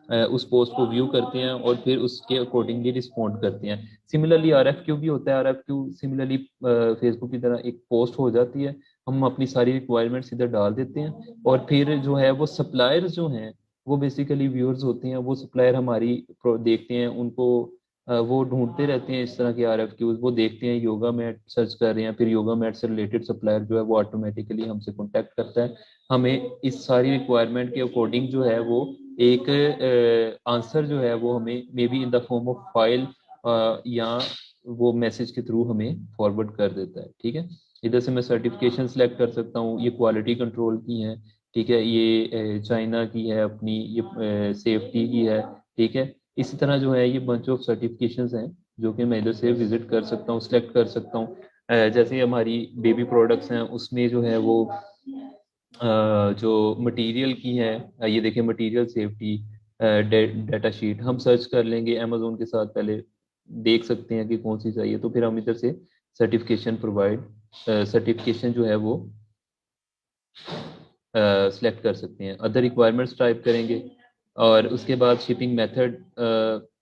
उस पोस्ट को व्यू करते हैं और फिर उसके अकॉर्डिंगली रिस्पॉन्ड करते हैं। सिमिलरली आरएफक्यू भी होता है, आरएफक्यू सिमिलरली फेसबुक की तरह एक पोस्ट हो जाती है, हम अपनी सारी रिक्वायरमेंट्स इधर डाल देते हैं और फिर जो है वो सप्लायर्स जो हैं वो बेसिकली व्यूअर्स होते हैं, वो सप्लायर हमारी देखते हैं, उनको वो ढूंढते रहते हैं इस तरह के आरएफक्यूज, वो देखते हैं योगा मैट सर्च कर रहे हैं, फिर योगा मैट से रिलेटेड सप्लायर जो है वो ऑटोमेटिकली हमसे कांटेक्ट करता है, हमें इस सारी रिक्वायरमेंट के अकॉर्डिंग जो है वो एक आंसर जो है वो हमें may be in the form of file या वो मैसेज के थ्रू हमें फॉरवर्ड कर देता है, ठीक है। इधर से मैं सर्टिफिकेशन सेलेक्ट कर सकता हूँ, ये क्वालिटी कंट्रोल की है, ठीक है, ये चाइना की है अपनी, ये सेफ्टी की है, ठीक है। इसी तरह जो है ये बंच ऑफ सर्टिफिकेशंस हैं जो कि मैं इधर से विजिट कर सकता हूँ, सेलेक्ट कर सकता हूँ। जैसे हमारी बेबी प्रोडक्ट्स हैं उसमें जो है वो जो मटेरियल की है, ये देखिए मटेरियल सेफ्टी डाटा शीट हम सर्च कर लेंगे अमेजोन के साथ, पहले देख सकते हैं कि कौन सी चाहिए, तो फिर हम इधर से सर्टिफिकेशन जो है वो सिलेक्ट कर सकते हैं, अदर रिक्वायरमेंट्स टाइप करेंगे और उसके बाद शिपिंग मेथड,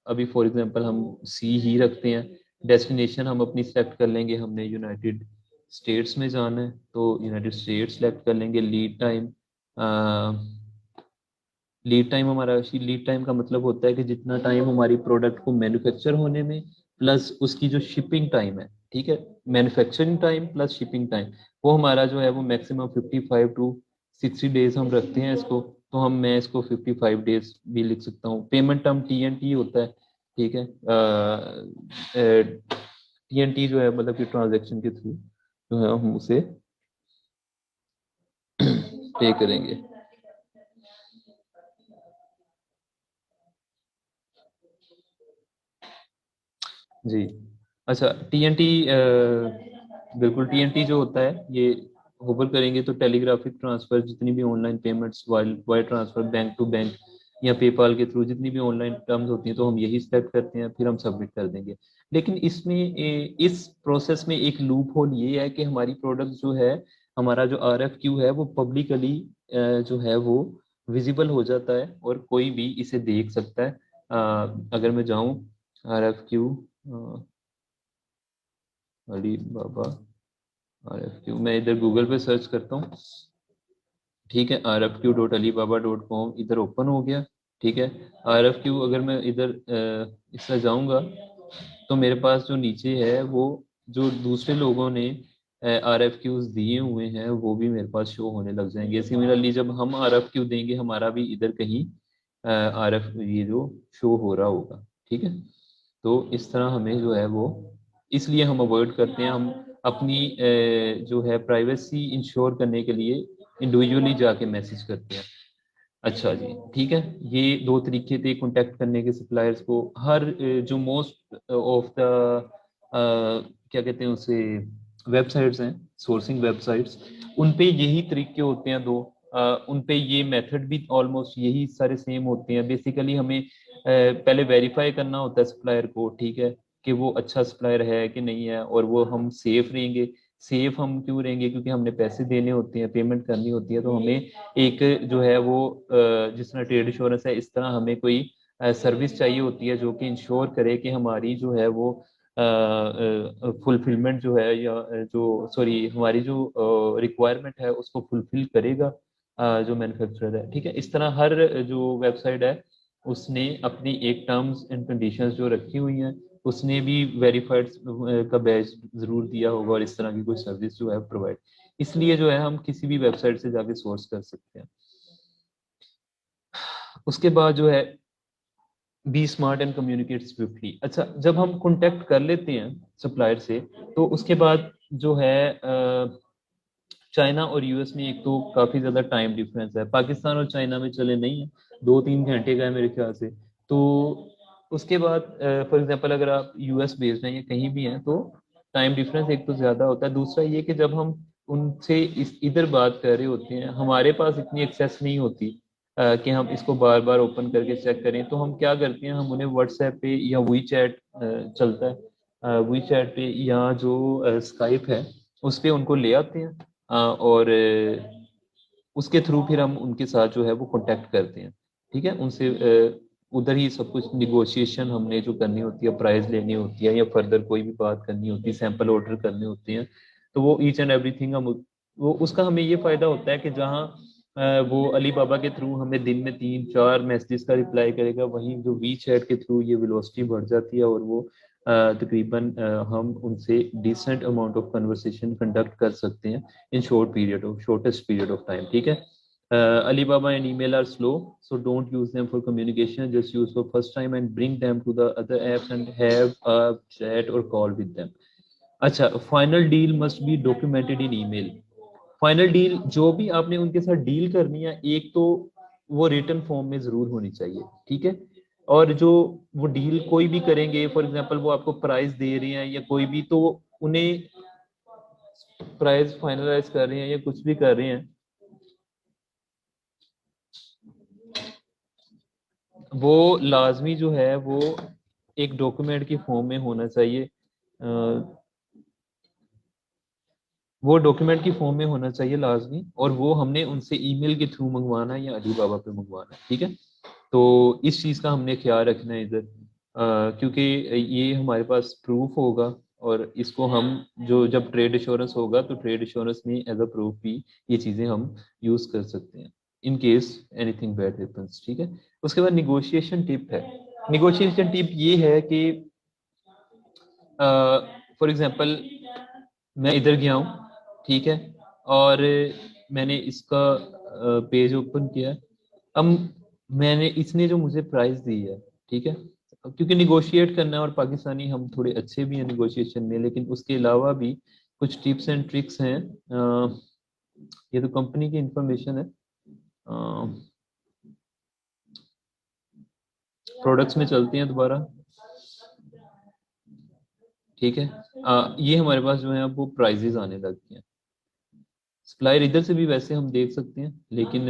अभी फॉर एग्जांपल हम सी ही रखते हैं। डेस्टिनेशन हम अपनी सेलेक्ट कर लेंगे, हमने यूनाइटेड स्टेट्स में जाना है तो यूनाइटेड स्टेट्स सेलेक्ट कर लेंगे। लीड टाइम हमारा, लीड टाइम का मतलब होता है कि जितना टाइम हमारी प्रोडक्ट को मैन्युफैक्चर होने में प्लस उसकी जो शिपिंग टाइम है, ठीक है, manufacturing time plus shipping time, वो हमारा जो है वो मैक्सिमम 55 to 60 डेज हम रखते हैं इसको, तो मैं इसको 55 डेज भी लिख सकता हूँ। पेमेंट टर्म टीएनटी होता है, ठीक है, टीएनटी जो है मतलब कि ट्रांजेक्शन के थ्रू जो है हम उसे पे करेंगे। जी, अच्छा, टीएनटी, बिल्कुल टीएनटी जो होता है ये होवर करेंगे तो टेलीग्राफिक ट्रांसफर, जितनी भी online payments, wire transfer, bank to bank या पेपाल के थ्रू जितनी भी ऑनलाइन टर्म्स होती हैं, तो हम यही सेलेक्ट करते हैं, फिर हम सबमिट कर देंगे। लेकिन इसमें इस प्रोसेस में एक लूप होल ये है कि हमारी प्रोडक्ट जो है, हमारा जो आरएफक्यू है वो पब्लिकली जो है वो विजिबल हो जाता है और कोई भी इसे देख सकता है। अगर मैं जाऊं आरएफक्यू अली बाबा आरएफक्यू, मैं इधर गूगल पे सर्च करता हूँ, ठीक है, rfq.alibaba.com इधर ओपन हो गया, ठीक है। आरएफक्यू अगर मैं इधर इससे जाऊंगा तो मेरे पास जो नीचे है वो जो दूसरे लोगों ने आरएफक्यूज दिए हुए हैं वो भी मेरे पास शो होने लग जाएंगे। सिमिलरली जब हम आरएफक्यू देंगे हमारा भी इधर कहीं आरएफ ये जो शो हो रहा होगा, ठीक है। तो इस तरह हमें जो है वो, इसलिए हम अवॉइड करते हैं, हम अपनी जो है प्राइवेसी इंश्योर करने के लिए इंडिविजुअली जाके मैसेज करते हैं। अच्छा जी, ठीक है। ये दो तरीके थे कांटेक्ट करने के सप्लायर्स को। हर जो मोस्ट ऑफ द क्या कहते हैं उसे, वेबसाइट्स हैं, सोर्सिंग वेबसाइट्स, उन पे यही तरीके होते हैं दो। उन पे ये मेथड भी ऑलमोस्ट यही सारे सेम होते हैं। बेसिकली हमें पहले वेरीफाई करना होता है सप्लायर को, ठीक है, कि वो अच्छा सप्लायर है कि नहीं है, और वो हम सेफ रहेंगे। सेफ हम क्यों रहेंगे, क्योंकि हमने पैसे देने होते हैं, पेमेंट करनी होती है, तो हमें एक जो है वो जिस तरह ट्रेड इंश्योरेंस है, इस तरह हमें कोई सर्विस चाहिए होती है जो कि इंश्योर करे कि हमारी जो है वो फुलफिलमेंट जो है, या जो सॉरी हमारी जो रिक्वायरमेंट है उसको फुलफिल करेगा जो मैन्युफैक्चरर है, ठीक है। इस तरह हर जो वेबसाइट है उसने अपनी एक टर्म्स एंड कंडीशंस जो रखी हुई हैं, उसने भी वेरीफाइड का बैच जरूर दिया होगा, और इस तरह की कोई सर्विस जो है प्रोवाइड, इसलिए जो है हम किसी भी वेबसाइट से जाके सोर्स कर सकते हैं। उसके बाद जो है be smart and communicate swiftly. अच्छा, जब हम कांटेक्ट कर लेते हैं सप्लायर से, तो उसके बाद जो है चाइना और यूएस में एक तो काफी ज्यादा टाइम डिफरेंस है, पाकिस्तान और चाइना में चले नहीं है, 2-3 घंटे का है मेरे ख्याल से। तो उसके बाद फॉर एग्जांपल अगर आप यूएस बेस्ड हैं या कहीं भी हैं, तो टाइम डिफरेंस एक तो ज्यादा होता है। दूसरा ये कि जब हम उनसे इस इधर बात कर रहे होते हैं, हमारे पास इतनी एक्सेस नहीं होती कि हम इसको बार बार ओपन करके चेक करें। तो हम क्या करते हैं, हम उन्हें व्हाट्सएप पे या वी चैट चलता है, वी चैट पे या जो स्काइप है उस पे उनको ले आते हैं, और उसके थ्रू फिर हम उनके साथ जो है वो कांटेक्ट करते हैं, ठीक है। उनसे उधर ही सब कुछ निगोशिएशन हमने जो करनी होती है, प्राइस लेनी होती है, या फर्दर कोई भी बात करनी होती है, सैंपल ऑर्डर करने होते हैं, तो वो ईच एंड एवरीथिंग हम वो उसका हमें ये फायदा होता है कि जहाँ वो अली बाबा के थ्रू हमें दिन में 3-4 मैसेजेस का रिप्लाई करेगा, वहीं जो वी चैट के थ्रू ये वेलोसिटी बढ़ जाती है, और वो तकरीबन हम उनसे decent amount of conversation conduct कर सकते हैं in shortest period of time, ठीक है। Alibaba and email are slow, so don't use them for communication. Just use for first time and bring them to the other apps and have a chat or call with them. अच्छा, final deal must be documented in email. Final deal जो भी आपने उनके साथ deal करनी है, एक तो वो रिटर्न फॉर्म में जरूर होनी चाहिए, ठीक है। और जो वो डील कोई भी करेंगे, फॉर एग्जांपल वो आपको प्राइस दे रहे हैं या कोई भी, तो उन्हें प्राइस फाइनलाइज कर रहे हैं या कुछ भी कर रहे हैं, वो लाजमी जो है वो एक डॉक्यूमेंट की फॉर्म में होना चाहिए। वो डॉक्यूमेंट की फॉर्म में होना चाहिए लाजमी, और वो हमने उनसे ईमेल के थ्रू मंगवाना है या अली बाबा पे मंगवाना है, ठीक है। तो इस चीज़ का हमने ख्याल रखना है इधर, क्योंकि ये हमारे पास प्रूफ होगा, और इसको हम जो जब ट्रेड इंश्योरेंस होगा तो ट्रेड इंश्योरेंस में एज अ प्रूफ भी ये चीज़ें हम यूज़ कर सकते हैं in case anything bad happens, ठीक है। उसके बाद निगोशिएशन टिप है। निगोशिएशन टिप ये है कि फॉर एग्जांपल मैं इधर गया हूँ, ठीक है, और मैंने इसका पेज ओपन किया। अब मैंने इसने जो मुझे प्राइस दी है, ठीक है, क्योंकि निगोशिएट करना है, और पाकिस्तानी हम थोड़े अच्छे भी हैं निगोशिएशन में, लेकिन उसके अलावा भी कुछ टिप्स एंड ट्रिक्स हैं। ये तो कंपनी की इंफॉर्मेशन है, प्रोडक्ट्स में चलते हैं दोबारा, ठीक है। ये हमारे पास जो है अब वो प्राइजेज आने लग गए हैं। सप्लायर इधर से भी वैसे हम देख सकते हैं, लेकिन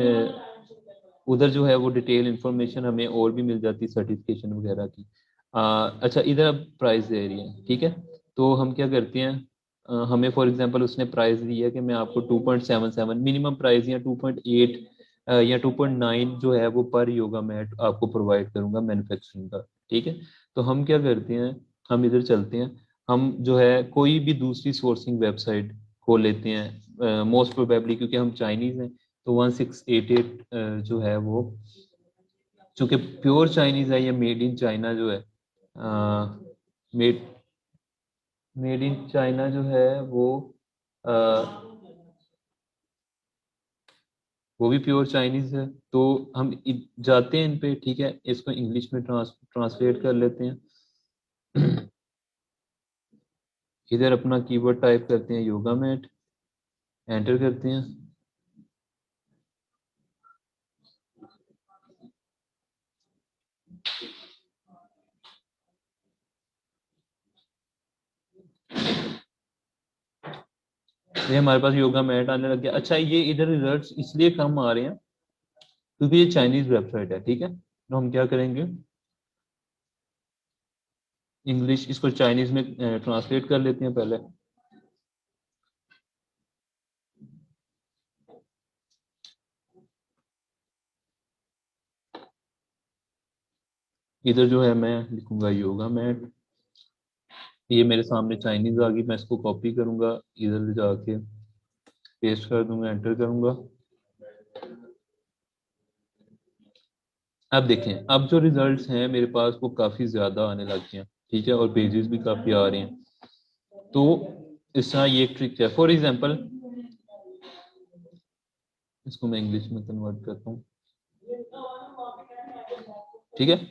उधर जो है वो डिटेल इंफॉर्मेशन हमें और भी मिल जाती है, सर्टिफिकेशन वगैरह की। अच्छा, इधर अब प्राइस दे रही है, ठीक है। तो हम क्या करते हैं, हमें फॉर एग्जांपल उसने प्राइस दी है कि मैं आपको 2.77 मिनिमम प्राइस, या 2.8 या 2.9 जो है वो पर योगा मैट आपको प्रोवाइड करूंगा मैन्युफैक्चरिंग का, ठीक है। तो हम क्या करते हैं, हम इधर चलते हैं, हम जो है कोई भी दूसरी सोर्सिंग वेबसाइट खोल लेते हैं, मोस्ट प्रोबेबली क्योंकि हम चाइनीज हैं, तो 1688 जो है वो, चूंकि प्योर चाइनीज है, या मेड इन चाइना जो है, मेड मेड इन चाइना जो है अ, वो भी प्योर चाइनीज है। तो हम जाते हैं इन पे, ठीक है, इसको इंग्लिश में ट्रांसलेट कर लेते हैं। इधर अपना कीवर्ड टाइप करते हैं योगा मैट, एंटर करते हैं। ये हमारे पास योगा मैट आने लग गया। अच्छा, ये इधर रिजल्ट्स इसलिए कम आ रहे हैं क्योंकि ये चाइनीज वेबसाइट है, ठीक है। तो हम क्या करेंगे, इंग्लिश इसको चाइनीज में ट्रांसलेट कर लेते हैं पहले। इधर जो है मैं लिखूंगा योगा मैट, ये मेरे सामने चाइनीज आ गई, मैं इसको कॉपी करूंगा, इधर जाके पेस्ट कर दूंगा, एंटर करूंगा। अब देखें, अब जो रिजल्ट्स हैं मेरे पास वो काफी ज्यादा आने लग गए हैं, ठीक है, और पेजेस भी काफी आ रहे हैं। तो इस तरह ये ट्रिक है। फॉर एग्जांपल इसको मैं इंग्लिश में कन्वर्ट करता हूँ, ठीक है।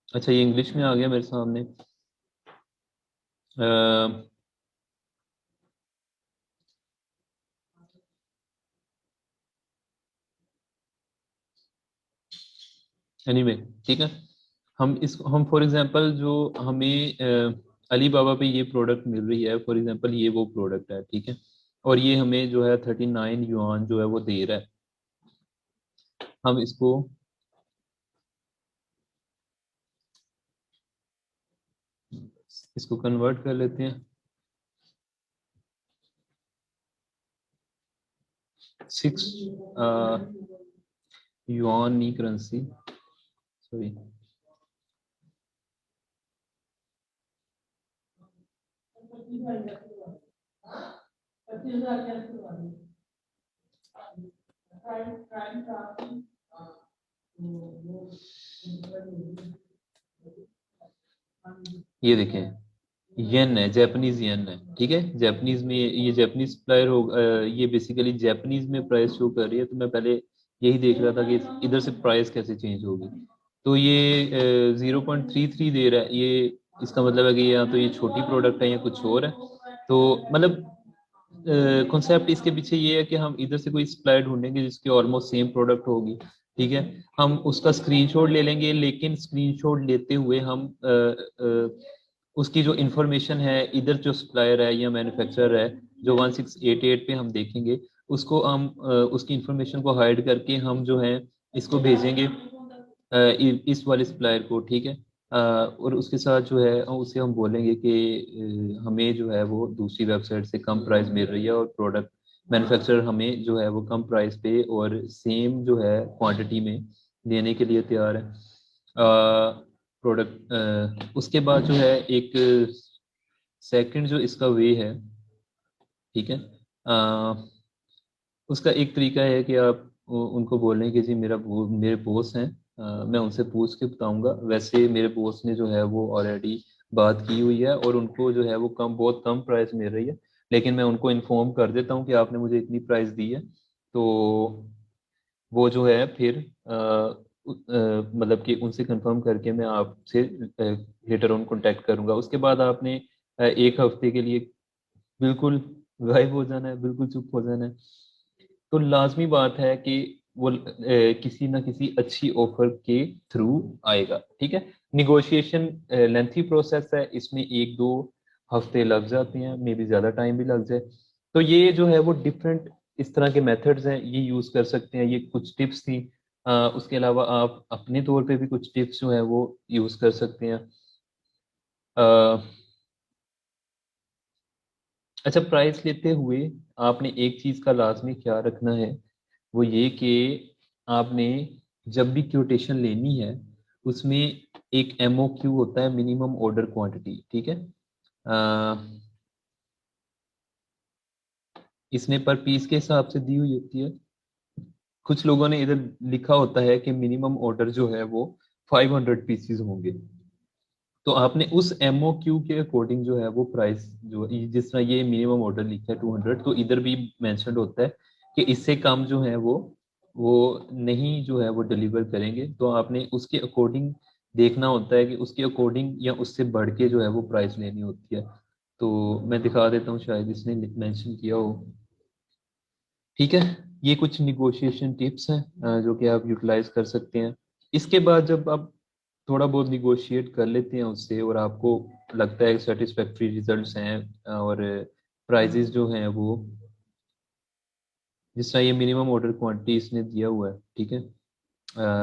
अच्छा, ये इंग्लिश में आ गया मेरे सामने। एनीवे, ठीक है। हम फॉर एग्जांपल जो हमें अली बाबा पे ये प्रोडक्ट मिल रही है, फॉर एग्जांपल ये वो प्रोडक्ट है, ठीक है, और ये हमें जो है 39 युआन जो है वो दे रहा है। हम इसको कन्वर्ट कर लेते हैं। 6 युआन नी करेंसी, सॉरी, ये देखें, येन है, जापानीज येन है, ठीक है। जापानीज में ये जापानीज सप्लायर हो, ये बेसिकली जापानीज में प्राइस शो कर रही है। तो मैं पहले यही देख रहा था कि इधर से प्राइस कैसे चेंज होगी। तो ये 0.33 दे रहा है, ये इसका मतलब है कि या तो ये छोटी प्रोडक्ट है या कुछ और है। तो मतलब कॉन्सेप्ट इसके पीछे ये है कि हम इधर से कोई सप्लायर ढूंढेंगे जिसकी ऑलमोस्ट सेम प्रोडक्ट होगी, ठीक है। हम उसका स्क्रीनशॉट ले लेंगे, लेकिन स्क्रीनशॉट लेते हुए हम उसकी जो इंफॉर्मेशन है, इधर जो सप्लायर है या मैन्युफैक्चरर है जो 1688 पे हम देखेंगे, उसको हम उसकी इंफॉर्मेशन को हाइड करके हम जो है इसको भेजेंगे इस वाले सप्लायर को, ठीक है। और उसके साथ जो है उसे हम बोलेंगे कि हमें जो है वो दूसरी वेबसाइट से कम प्राइस मिल रही है और प्रोडक्ट मैन्युफैक्चरर हमें जो है वो कम प्राइस पे और सेम जो है क्वांटिटी में देने के लिए तैयार है प्रोडक्ट। उसके बाद जो है एक सेकंड जो इसका वे है, ठीक है, उसका एक तरीका है कि आप उनको बोलें कि जी मेरे बॉस हैं, मैं उनसे पूछ के बताऊंगा। वैसे मेरे बॉस ने जो है वो ऑलरेडी बात की हुई है और उनको जो है वो बहुत कम प्राइस मिल रही है, लेकिन मैं उनको इन्फॉर्म कर देता हूँ कि आपने मुझे इतनी प्राइस दी है। तो वो जो है फिर मतलब कि उनसे कंफर्म करके मैं आपसे लेटर ऑन कांटेक्ट करूंगा। उसके बाद आपने 1 हफ्ते के लिए बिल्कुल गायब हो जाना है, बिल्कुल चुप हो जाना है। तो लाजमी बात है कि वो किसी ना किसी अच्छी ऑफर के थ्रू आएगा, ठीक है। निगोशिएशन लेंथी प्रोसेस है, इसमें 1-2 हफ्ते लग जाते हैं, मे बी ज़्यादा टाइम भी लग जाए। तो ये जो है वो डिफरेंट इस तरह के मेथड्स हैं, ये यूज़ कर सकते हैं। ये कुछ टिप्स थी। उसके अलावा आप अपने तौर पे भी कुछ टिप्स जो है वो यूज़ कर सकते हैं। अ, अच्छा, प्राइस लेते हुए आपने एक चीज़ का लाजमी ख्याल रखना है, वो ये कि आपने जब भी क्योटेशन लेनी है उसमें एक MOQ होता है, मिनिमम ऑर्डर क्वांटिटी, ठीक है। अ, इसमें पर पीस के हिसाब से दी हुई होती है। कुछ लोगों ने इधर लिखा होता है कि मिनिमम ऑर्डर जो है वो 500 पीसीज होंगे। तो आपने उस MOQ के अकॉर्डिंग जो है वो प्राइस जो जिस तरह ये मिनिमम ऑर्डर लिखा है 200, तो इधर भी मेंशन होता है कि इससे कम जो है वो वो नहीं जो है वो डिलीवर करेंगे, तो आपने उसके अकॉर्डिंग देखना होता है कि उसके अकॉर्डिंग या उससे बढ़ के जो है वो प्राइस लेनी होती है। तो मैं दिखा देता हूँ, शायद इसने मेंशन किया हो। ठीक है, ये कुछ निगोशिएशन टिप्स हैं जो कि आप यूटिलाइज कर सकते हैं। इसके बाद जब आप थोड़ा बहुत निगोशिएट कर लेते हैं उससे और आपको लगता है सेटिस्फैक्ट्री रिजल्ट्स हैं और प्राइजेस जो हैं वो, जिस तरह ये मिनिमम ऑर्डर क्वांटिटी इसने दिया हुआ है, ठीक है,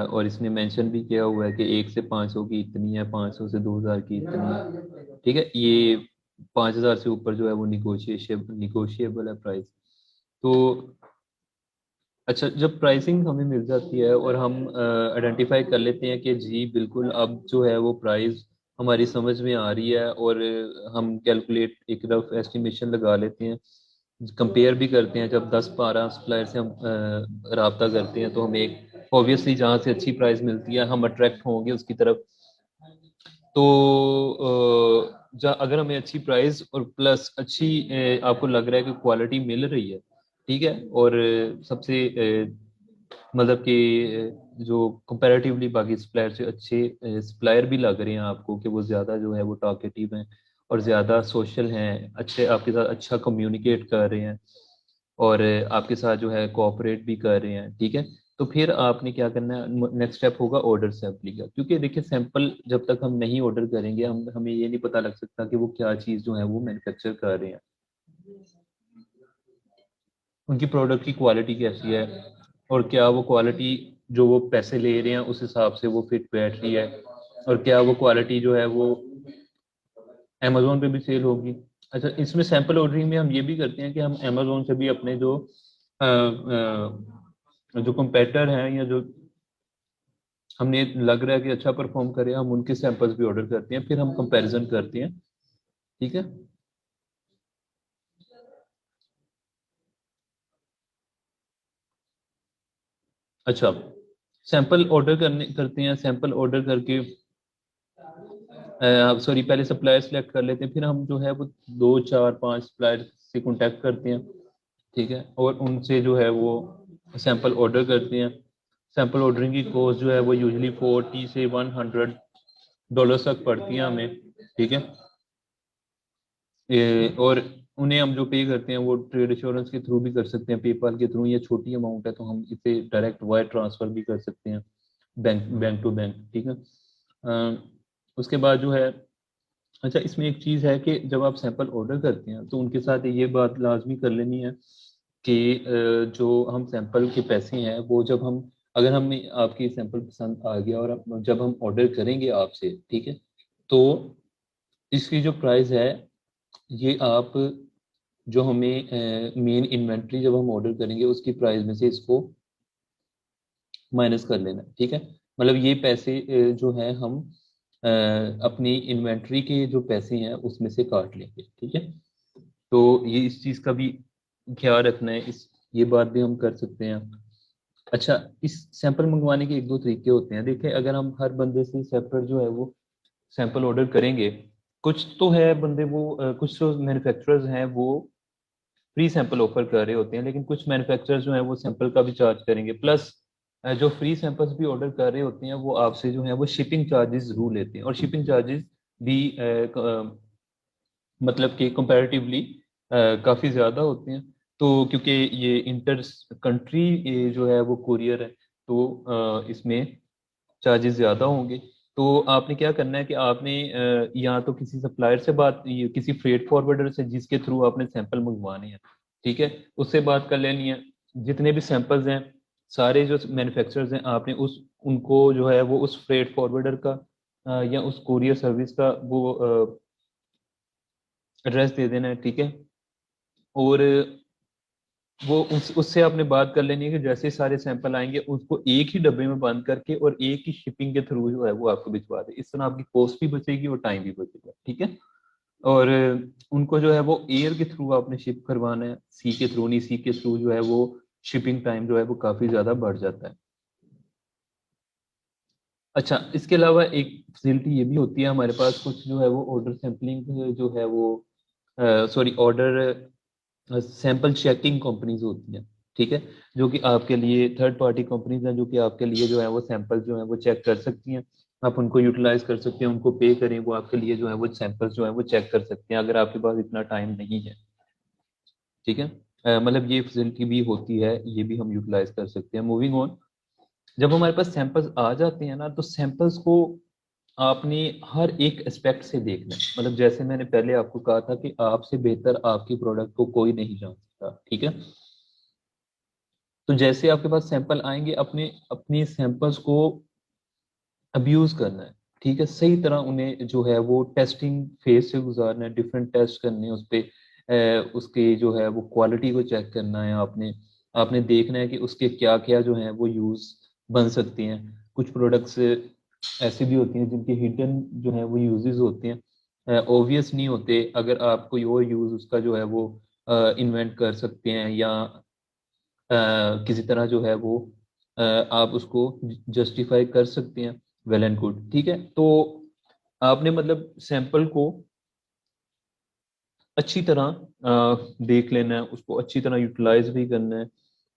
और इसने मेंशन भी किया हुआ है कि 1 से 500 की इतनी है, 500 से 2000 की इतनी है, ठीक है। ये 5000 से ऊपर जो है वो निगोशिएबल है प्राइस। तो अच्छा, जब प्राइसिंग हमें मिल जाती है और हम आइडेंटिफाई कर लेते हैं कि जी बिल्कुल अब जो है वो प्राइस हमारी समझ में आ रही है, और हम कैलकुलेट एक रफ एस्टिमेशन लगा लेते हैं, कंपेयर भी करते हैं, जब 10-12 सप्लायर से हम राब्ता करते हैं तो हमें एक ऑब्वियसली जहाँ से अच्छी प्राइस मिलती है हम अट्रैक्ट होंगे उसकी तरफ। तो अगर हमें अच्छी प्राइस और प्लस अच्छी आपको लग रहा है कि क्वालिटी मिल रही है, ठीक है, और सबसे मतलब कि जो कंपैरेटिवली बाकी सप्लायर से अच्छे सप्लायर भी लग रहे हैं आपको, कि वो ज़्यादा जो है वो टॉकेटिव हैं और ज़्यादा सोशल हैं, अच्छे आपके साथ अच्छा कम्युनिकेट कर रहे हैं और आपके साथ जो है कोऑपरेट भी कर रहे हैं, ठीक है, तो फिर आपने क्या करना है, नेक्स्ट स्टेप होगा ऑर्डर सैंपलिंग का। क्योंकि देखिए सैंपल जब तक हम नहीं ऑर्डर करेंगे हमें ये नहीं पता लग सकता कि वो क्या चीज़ जो है वो मैन्युफैक्चर कर रहे हैं, उनकी प्रोडक्ट की क्वालिटी कैसी है, और क्या वो क्वालिटी जो वो पैसे ले रहे हैं उस हिसाब से वो फिट बैठ रही है, और क्या वो क्वालिटी जो है वो अमेजोन पे भी सेल होगी। अच्छा, इसमें सैंपल ऑर्डरिंग में हम ये भी करते हैं कि हम अमेजोन से भी अपने जो कंपेटर हैं या जो हमने लग रहा है कि अच्छा परफॉर्म करे, हम उनके सैंपल्स भी ऑर्डर करते हैं, फिर हम कंपैरिजन करते हैं, ठीक है। अच्छा, सैंपल ऑर्डर करते हैं, सैंपल ऑर्डर करके सॉरी पहले सप्लायर सेलेक्ट कर लेते हैं, फिर हम जो है वो 2 4 5 सप्लायर से कांटेक्ट करते हैं, ठीक है, और उनसे जो है वो सैंपल ऑर्डर करते हैं। सैंपल ऑर्डरिंग की कॉस्ट जो है वो यूजली $40 से $100 तक पड़ती है हमें, ठीक है। और उन्हें हम जो पे करते हैं वो ट्रेड इंश्योरेंस के थ्रू भी कर सकते हैं, पेपाल के थ्रू, ये छोटी अमाउंट है तो हम इसे डायरेक्ट वायर ट्रांसफर भी कर सकते हैं, बैंक टू बैंक, ठीक है। उसके बाद जो है, अच्छा इसमें एक चीज़ है कि जब आप सैंपल ऑर्डर करते हैं तो उनके साथ ये बात लाजमी कर लेनी है कि जो हम सैंपल के पैसे हैं वो जब हम, अगर हमें आपकी सैंपल पसंद आ गया और जब हम ऑर्डर करेंगे आपसे, ठीक है, तो इसकी जो प्राइस है ये आप जो हमें मेन इन्वेंट्री जब हम ऑर्डर करेंगे उसकी प्राइस में से इसको माइनस कर लेना है, ठीक है। मतलब ये पैसे जो है हम अपनी इन्वेंट्री के जो पैसे हैं उसमें से काट लेंगे, ठीक है। तो ये इस चीज़ का भी ख्याल रखना है, इस ये बात भी हम कर सकते हैं। अच्छा, इस सैंपल मंगवाने के 1 2 तरीके होते हैं। देखिए अगर हम हर बंदे से सेपरेट जो है वो सैंपल ऑर्डर करेंगे, कुछ तो है बंदे वो कुछ तो मैन्युफैक्चरर्स हैं वो फ्री सैंपल ऑफर कर रहे होते हैं, लेकिन कुछ मैन्युफैक्चरर्स जो है वो सैंपल का भी चार्ज करेंगे, प्लस जो फ्री सैंपल्स भी ऑर्डर कर रहे होते हैं वो आपसे जो है वो शिपिंग चार्जेस जरूर लेते हैं, और शिपिंग चार्जेस भी मतलब कि कंपैरेटिवली काफ़ी ज़्यादा होते हैं। तो क्योंकि ये इंटर कंट्री जो है वो कुरियर है, तो इसमें चार्जेस ज़्यादा होंगे। तो आपने क्या करना है कि आपने या तो किसी सप्लायर से किसी फ्रेट फॉरवर्डर से जिसके थ्रू आपने सैंपल मंगवाने हैं, ठीक है, उससे बात कर लेनी है। जितने भी सैंपल्स हैं सारे जो मैन्युफैक्चरर्स हैं आपने उस उनको जो है वो उस फ्रेट फॉरवर्डर का या उस कुरियर सर्विस का वो एड्रेस दे देना है, ठीक है। और वो उससे आपने बात कर लेनी है कि जैसे सारे सैंपल आएंगे उसको एक ही डब्बे में बंद करके और एक ही शिपिंग के थ्रू जो है वो आपको भिजवा दे, इस तरह आपकी कॉस्ट भी बचेगी और टाइम भी बचेगा, ठीक है। और उनको जो है वो एयर के थ्रू आपने शिप करवाना है, सी के थ्रू नहीं, सी के थ्रू जो है वो शिपिंग टाइम जो है वो काफी ज्यादा बढ़ जाता है। अच्छा, इसके अलावा एक फैसिलिटी ये भी होती है हमारे पास, कुछ जो है वो ऑर्डर सैम्पलिंग जो है वो sorry order sample checking companies होती हैं, ठीक है, जो कि आपके लिए थर्ड पार्टी कंपनीज हैं, जो कि आपके लिए जो है वो सैंपल जो है वो चेक कर सकती हैं, आप उनको यूटिलाइज कर सकते हैं, उनको पे करें, वो आपके लिए जो है वो सैंपल्स जो है वो चेक कर सकते हैं अगर आपके पास इतना टाइम नहीं है। ठीक है, मतलब ये फैसिलिटी भी होती है, ये भी हम यूटिलाइज कर सकते हैं। मूविंग ऑन, जब हमारे पास सैंपल्स आ जाते हैं ना, तो सैंपल्स को आपने हर एक एस्पेक्ट से देखना है। मतलब जैसे मैंने पहले आपको कहा था कि आपसे बेहतर आपकी प्रोडक्ट को कोई नहीं जान सकता। ठीक है, तो जैसे आपके पास सैंपल आएंगे, अपने अपनी सैंपल्स को अब्यूज करना है। ठीक है, सही तरह उन्हें जो है वो टेस्टिंग फेज से गुजारना है, डिफरेंट टेस्ट करने हैं उस पे, उसके जो है वो क्वालिटी को चेक करना है आपने। आपने देखना है कि उसके क्या क्या जो है वो यूज बन सकते हैं। कुछ प्रोडक्ट्स ऐसे भी होती हैं जिनके हिडन जो है वो यूजेस होते हैं, ऑब्वियस नहीं होते, अगर आप कोई और यूज उसका जो है वो इन्वेंट कर सकते हैं, या किसी तरह जो है वो आप उसको जस्टिफाई कर सकते हैं, वेल एंड गुड। ठीक है, तो आपने मतलब सैंपल को अच्छी तरह देख लेना है, उसको अच्छी तरह यूटिलाइज भी करना है।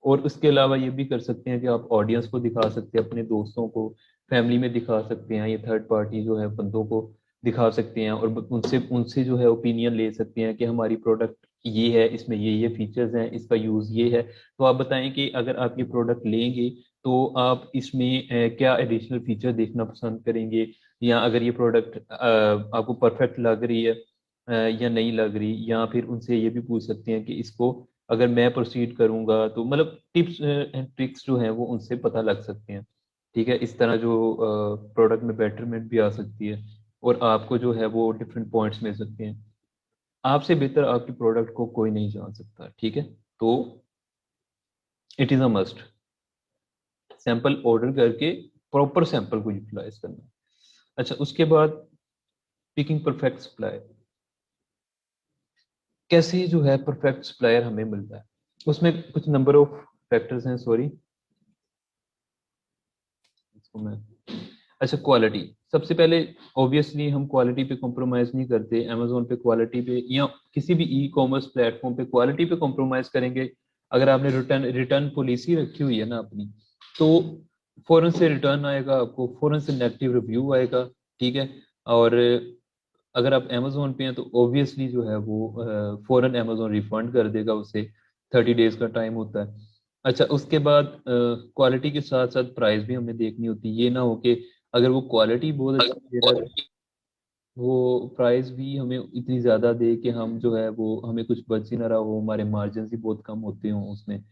और उसके अलावा ये भी कर सकते हैं कि आप ऑडियंस को दिखा सकते हैं, अपने दोस्तों को, फैमिली में दिखा सकते हैं, ये थर्ड पार्टी जो है बंदों को दिखा सकते हैं, और उनसे उनसे जो है ओपिनियन ले सकते हैं कि हमारी प्रोडक्ट ये है, इसमें ये फीचर्स हैं, इसका यूज़ ये है। तो आप बताएं कि अगर आप ये प्रोडक्ट लेंगे तो आप इसमें क्या एडिशनल फीचर देखना पसंद करेंगे, या अगर ये प्रोडक्ट आपको परफेक्ट लग रही है या नहीं लग रही, या फिर उनसे ये भी पूछ सकते हैं कि इसको अगर मैं प्रोसीड करूंगा तो मतलब टिप्स एंड ट्रिक्स जो हैं वो उनसे पता लग सकते हैं। ठीक है, इस तरह जो प्रोडक्ट में बेटरमेंट भी आ सकती है, और आपको जो है वो डिफरेंट पॉइंट्स मिल सकते हैं। आपसे बेहतर आपकी प्रोडक्ट को कोई नहीं जान सकता। ठीक है, तो it is a must sample order करके प्रॉपर सैंपल को यूटिलाइज करना। अच्छा, उसके बाद पिकिंग परफेक्ट सप्लाई, कैसे जो है परफेक्ट सप्लायर हमें मिलता है, उसमें कुछ नंबर ऑफ फैक्टर्स हैं। सॉरी, इसको मैं, अच्छा, क्वालिटी सबसे पहले। ऑब्वियसली हम क्वालिटी पे कॉम्प्रोमाइज नहीं करते, अमेजोन पे क्वालिटी पे या किसी भी ई कॉमर्स प्लेटफॉर्म पे क्वालिटी पे कॉम्प्रोमाइज करेंगे। अगर आपने रिटर्न रिटर्न पॉलिसी रखी हुई है ना अपनी, तो फौरन से रिटर्न आएगा, आपको फौरन से नेगेटिव रिव्यू आएगा। ठीक है, और अगर आप अमेजोन पे हैं तो ऑब्वियसली जो है वो फौरन अमेजोन रिफंड कर देगा, उसे 30 डेज का टाइम होता है। अच्छा, उसके बाद क्वालिटी के साथ साथ प्राइस भी हमें देखनी होती है। ये ना हो कि अगर वो क्वालिटी बहुत अच्छी दे रहा है, वो प्राइस भी हमें इतनी ज़्यादा दे कि हम जो है वो हमें कुछ बच ही ना रहा हो, हमारे मार्जिन ही बहुत कम होते हों उसमें।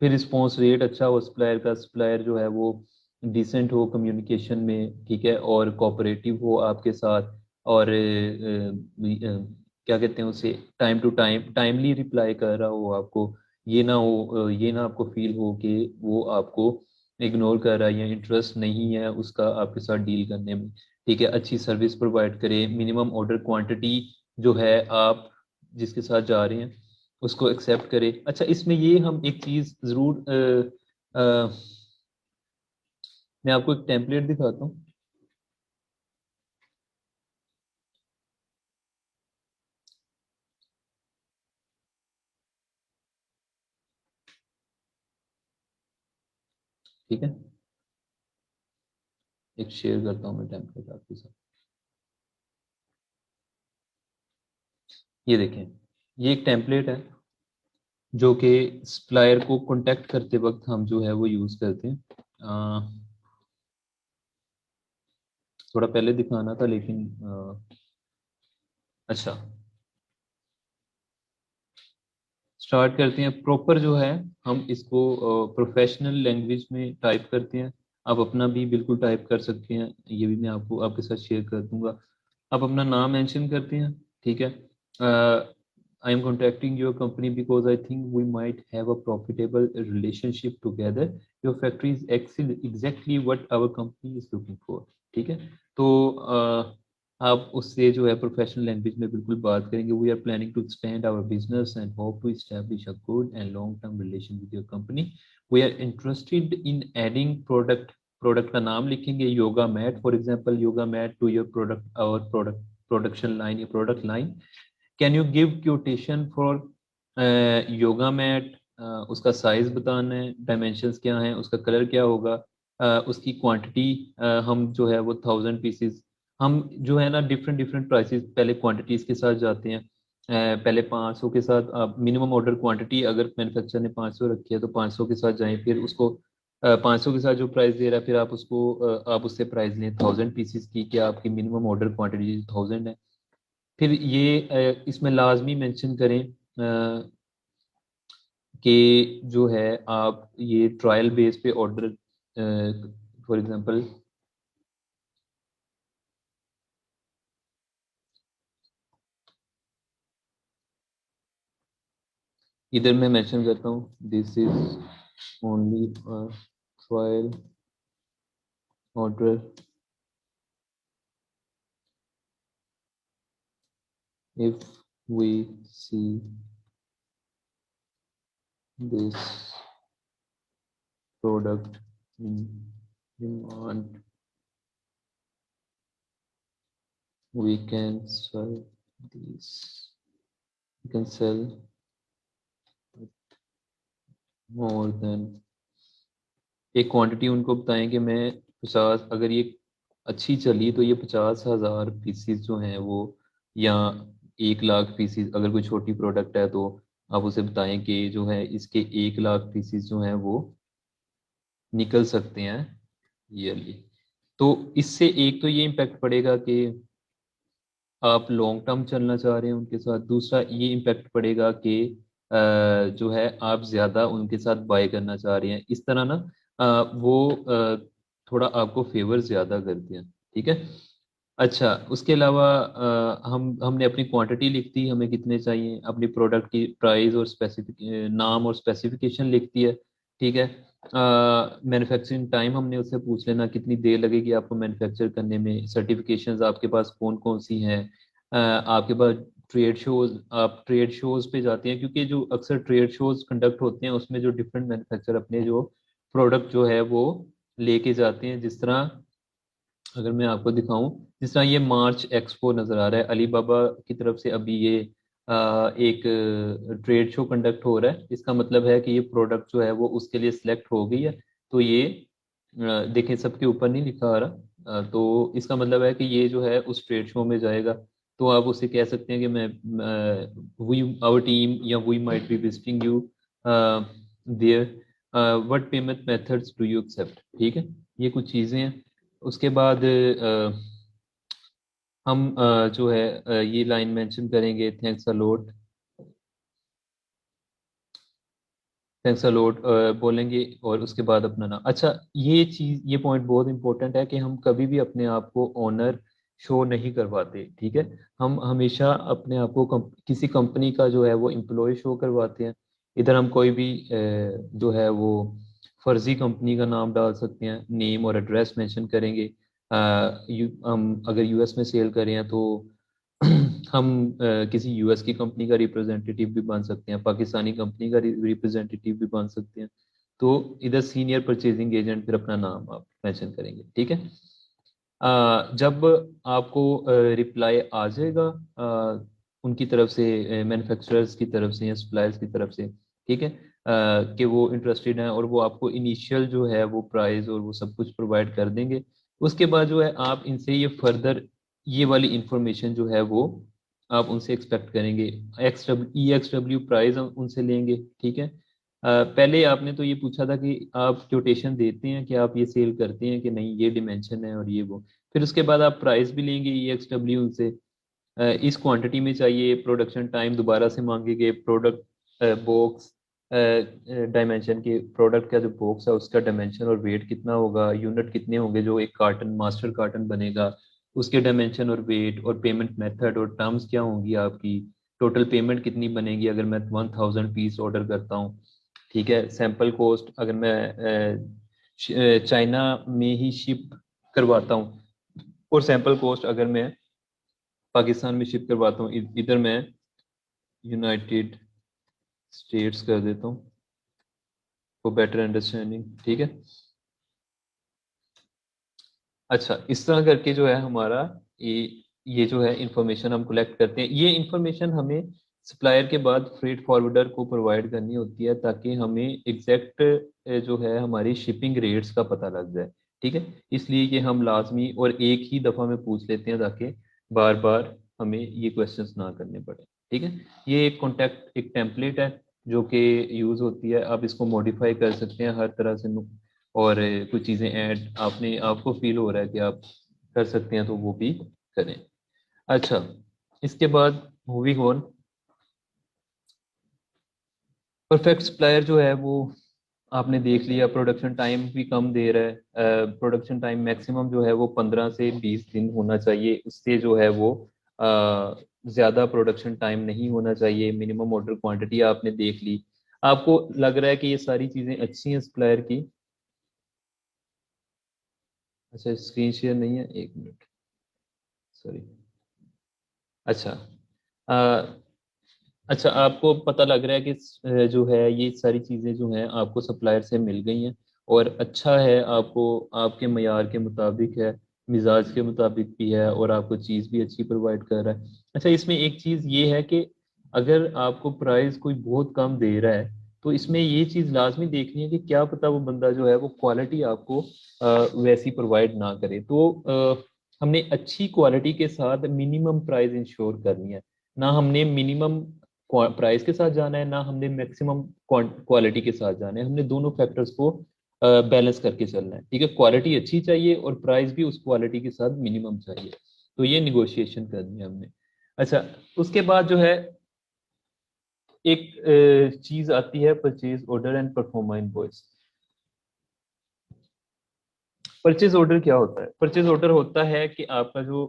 फिर रिस्पॉन्स रेट अच्छा हो सप्लायर का, सप्लायर जो है वो डिसेंट हो कम्युनिकेशन में, ठीक है, और कोऑपरेटिव हो आपके साथ, और क्या कहते हैं उसे, time to time timely reply कर रहा हो आपको। ये ना हो ये ना आपको फील हो कि वो आपको इग्नोर कर रहा है या इंटरेस्ट नहीं है उसका आपके साथ डील करने में। ठीक है, अच्छी सर्विस प्रोवाइड करें, मिनिमम ऑर्डर क्वांटिटी जो है आप जिसके साथ जा रहे हैं उसको एक्सेप्ट करें। अच्छा, इसमें ये हम एक चीज जरूर मैं आपको एक टेम्पलेट दिखाता हूँ। ठीक है, एक शेयर करता हूँ मैं टेम्पलेट आपके साथ। ये देखें, ये एक टेम्पलेट है जो कि सप्लायर को कांटेक्ट करते वक्त हम जो है वो यूज करते हैं। थोड़ा पहले दिखाना था लेकिन अच्छा, स्टार्ट करते हैं प्रॉपर जो है। हम इसको प्रोफेशनल लैंग्वेज में टाइप करते हैं। आप अपना भी बिल्कुल टाइप कर सकते हैं, ये भी मैं आपको आपके साथ शेयर कर दूंगा। आप अपना नाम मेंशन करते हैं। ठीक है, I am contacting your company because I think we might have a profitable relationship together. Your factory is exactly what our company is looking for. ठीक है, तो आप उससे जो है प्रोफेशनल लैंग्वेज में बिल्कुल बात करेंगे। We are planning to expand our business and hope to establish a good and long term relation with your company. We are interested in adding product का नाम लिखेंगे, yoga mat for example, yoga mat to your product, our production line या product line. Can you give quotation for yoga mat उसका size बताना है, dimensions क्या हैं, उसका कलर क्या होगा, उसकी क्वांटिटी, हम जो है वो 1000 पीसेस, हम जो है ना डिफरेंट डिफरेंट प्राइसेस पहले क्वांटिटीज के साथ जाते हैं। पहले 500 के साथ आप मिनिमम ऑर्डर क्वांटिटी, अगर मैन्युफैक्चरर ने 500 रखी है तो 500 के साथ जाएं, फिर उसको 500 के साथ जो प्राइस दे रहा है फिर आप उसको आप उससे प्राइस लें 1000 पीसेस की, क्या आपकी मिनिमम ऑर्डर क्वांटिटी 1000 है। फिर ये इसमें लाजमी मेंशन करें कि जो है आप ये ट्रायल बेस पे ऑर्डर, फॉर एग्जांपल इधर मैं मेंशन करता हूँ this is only trial order, if we see this product in demand we can sell this, we can sell more than, एक क्वांटिटी उनको बताएं कि मैं 50, अगर ये अच्छी चली तो ये 50,000 पीसीज जो हैं वो, या 1 लाख पीसीज, अगर कोई छोटी प्रोडक्ट है तो आप उसे बताएं कि जो है इसके 1 लाख पीसीज जो हैं वो निकल सकते हैं ईयरली। तो इससे एक तो ये इम्पैक्ट पड़ेगा कि आप लॉन्ग टर्म चलना चाह रहे हैं उनके साथ, दूसरा ये इम्पैक्ट पड़ेगा कि जो है आप ज़्यादा उनके साथ बाय करना चाह रहे हैं, इस तरह ना वो थोड़ा आपको फेवर ज़्यादा करते हैं। ठीक है। अच्छा, उसके अलावा हमने अपनी क्वांटिटी लिख दी, हमें कितने चाहिए, अपनी प्रोडक्ट की प्राइस और स्पेसिफिक नाम और स्पेसिफिकेशन लिख दी है। ठीक है। मैन्युफैक्चरिंग टाइम हमने उससे पूछ लेना कितनी देर लगेगी आपको मैन्युफैक्चर करने में, सर्टिफिकेशंस आपके पास कौन कौन सी हैं, आपके पास ट्रेड शोज, आप ट्रेड शोज पे जाते हैं क्योंकि जो अक्सर ट्रेड शोज कंडक्ट होते हैं उसमें जो डिफरेंट मैन्युफैक्चर अपने जो प्रोडक्ट जो है वो लेके जाते हैं। जिस तरह अगर मैं आपको दिखाऊं, जिस तरह ये मार्च एक्सपो नजर आ रहा है अली बाबा की तरफ से, अभी ये एक ट्रेड शो कंडक्ट हो रहा है, इसका मतलब है कि ये प्रोडक्ट जो है वो उसके लिए सिलेक्ट हो गई है। तो ये देखें सबके ऊपर नहीं लिखा आ रहा, तो इसका मतलब है कि ये जो है उस ट्रेड शो में जाएगा। तो आप उसे कह सकते हैं कि मैं वी आवर टीम या we might be visiting you there, what payment methods do you accept. ठीक है, ये कुछ चीज़ें हैं। उसके बाद हम जो है ये लाइन मेंशन करेंगे, thanks a lot, thanks a lot बोलेंगे, और उसके बाद अपना नाम। अच्छा, ये चीज, ये पॉइंट बहुत इंपॉर्टेंट है कि हम कभी भी अपने आप को ओनर शो नहीं करवाते। ठीक है। हम हमेशा अपने आप को किसी कंपनी का जो है वो एम्प्लॉय शो करवाते हैं। इधर हम कोई भी जो है वो फर्जी कंपनी का नाम डाल सकते हैं, नेम और एड्रेस मेंशन करेंगे। हम अगर यूएस में सेल करें हैं तो हम किसी यूएस की कंपनी का रिप्रेजेंटेटिव भी बन सकते हैं, पाकिस्तानी कंपनी का रिप्रेजेंटेटिव भी बन सकते हैं। तो इधर सीनियर परचेजिंग एजेंट, फिर अपना नाम आप मेंशन करेंगे। ठीक है। जब आपको रिप्लाई आ जाएगा उनकी तरफ से, मैन्युफैक्चरर्स की तरफ से या सप्लायर्स की तरफ से, ठीक है, कि वो इंटरेस्टेड हैं और वो आपको इनिशियल जो है वो प्राइस और वो सब कुछ प्रोवाइड कर देंगे। उसके बाद जो है आप इनसे ये फर्दर ये वाली इंफॉर्मेशन जो है वो आप उनसे एक्सपेक्ट करेंगे। एक्स डब्ल्यू प्राइस हम उनसे लेंगे। ठीक है। पहले आपने तो ये पूछा था कि आप क्योटेशन देते हैं कि आप ये सेल करते हैं कि नहीं, ये डिमेंशन है और ये वो, फिर उसके बाद आप प्राइस भी लेंगे EXW उनसे, इस क्वांटिटी में चाहिए, प्रोडक्शन टाइम दोबारा से मांगेंगे, प्रोडक्ट बॉक्स डायमेंशन के, प्रोडक्ट का जो बॉक्स है उसका डायमेंशन और वेट कितना होगा, यूनिट कितने होंगे जो एक कार्टन मास्टर कार्टन बनेगा, उसके डायमेंशन और वेट, और पेमेंट मेथड और टर्म्स क्या होंगी आपकी, टोटल पेमेंट कितनी बनेगी अगर मैं 1000 पीस ऑर्डर करता हूँ। ठीक है। सैंपल कॉस्ट अगर मैं चाइना में ही शिप करवाता हूँ, और सैंपल कॉस्ट अगर मैं पाकिस्तान में शिप करवाता हूँ, इधर मैं यूनाइटेड स्टेट्स कर देता हूँ फॉर बेटर अंडरस्टैंडिंग। ठीक है। अच्छा, इस तरह करके जो है हमारा ये ये जो है इंफॉर्मेशन हम कलेक्ट करते हैं। ये इंफॉर्मेशन हमें सप्लायर के बाद फ्रेट फॉरवर्डर को प्रोवाइड करनी होती है ताकि हमें एग्जैक्ट जो है हमारी शिपिंग रेट्स का पता लग जाए। ठीक है, इसलिए ये हम लाजमी और एक ही दफ़ा में पूछ लेते हैं ताकि बार बार हमें ये क्वेश्चंस ना करने पड़े। ठीक है, ये एक कॉन्टैक्ट एक टेम्पलेट है जो कि यूज़ होती है, आप इसको मॉडिफाई कर सकते हैं हर तरह से, और कुछ चीज़ें ऐड आपने आपको फील हो रहा है कि आप कर सकते हैं तो वो भी करें। अच्छा, इसके बाद मूविंग ऑन, परफेक्ट सप्लायर जो है वो आपने देख लिया, प्रोडक्शन टाइम भी कम दे रहा है। प्रोडक्शन टाइम मैक्सिमम जो है वो 15 से 20 दिन होना चाहिए, उससे जो है वो ज़्यादा प्रोडक्शन टाइम नहीं होना चाहिए। मिनिमम ऑर्डर क्वांटिटी आपने देख ली। आपको लग रहा है कि ये सारी चीज़ें अच्छी हैं सप्लायर की? अच्छा, स्क्रीन शेयर नहीं है, एक मिनट, सॉरी। अच्छा, अ, अच्छा, आपको पता लग रहा है कि जो है ये सारी चीज़ें जो हैं आपको सप्लायर से मिल गई हैं और अच्छा है, आपको आपके मयार के मुताबिक है, मिजाज के मुताबिक भी है, और आपको चीज़ भी अच्छी प्रोवाइड कर रहा है। अच्छा, इसमें एक चीज़ ये है कि अगर आपको प्राइस कोई बहुत कम दे रहा है तो इसमें ये चीज़ लाजमी देखनी है कि क्या पता वो बंदा जो है वो क्वालिटी आपको वैसी प्रोवाइड ना करे। तो हमने अच्छी क्वालिटी के साथ मिनिमम प्राइस इंश्योर करनी है। ना हमने मिनिमम प्राइस के साथ जाना है, ना हमने मैक्सिमम क्वालिटी के साथ जाना है। हमने दोनों फैक्टर्स को बैलेंस करके चलना है। ठीक है, क्वालिटी अच्छी चाहिए और प्राइस भी उस क्वालिटी के साथ मिनिमम चाहिए। तो ये निगोशिएशन करनी है हमने। अच्छा, उसके बाद जो है एक चीज आती है purchase order and proforma invoice. Purchase order क्या होता है? परचेज ऑर्डर होता है कि आपका जो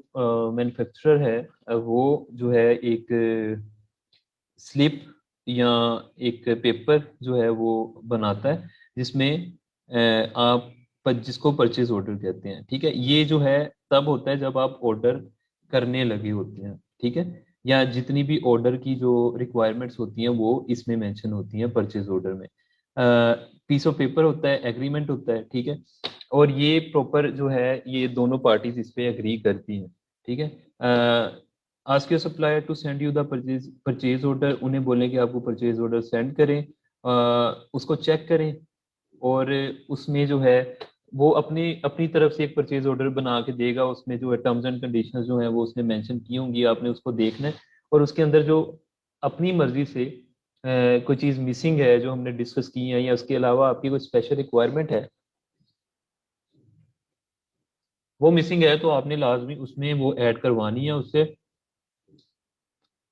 मैन्युफैक्चरर है वो जो है एक स्लिप या एक पेपर जो है वो बनाता है जिसमें आप जिसको परचेज ऑर्डर कहते हैं। ठीक है, ये जो है तब होता है जब आप ऑर्डर करने लगे होते हैं। ठीक है, या जितनी भी ऑर्डर की जो रिक्वायरमेंट्स होती हैं वो इसमें मेंशन होती हैं परचेज ऑर्डर में। पीस ऑफ पेपर होता है, एग्रीमेंट होता है। ठीक है, और ये प्रॉपर जो है ये दोनों पार्टीज इस पे एग्री करती हैं। ठीक है, ask your supplier to send you the purchase order, उन्हें बोलें कि आपको परचेज ऑर्डर सेंड करें। उसको चेक करें और उसमें जो है वो अपनी अपनी तरफ से एक परचेज ऑर्डर बना के देगा। उसमें जो है टर्म्स एंड कंडीशंस जो हैं वो उसने मेंशन की होंगी, आपने उसको देखना है। और उसके अंदर जो अपनी मर्जी से कोई चीज़ मिसिंग है जो हमने डिस्कस की है, या उसके अलावा आपकी कोई स्पेशल रिक्वायरमेंट है वो मिसिंग है, तो आपने लाजमी उसमें वो ऐड करवानी है उससे।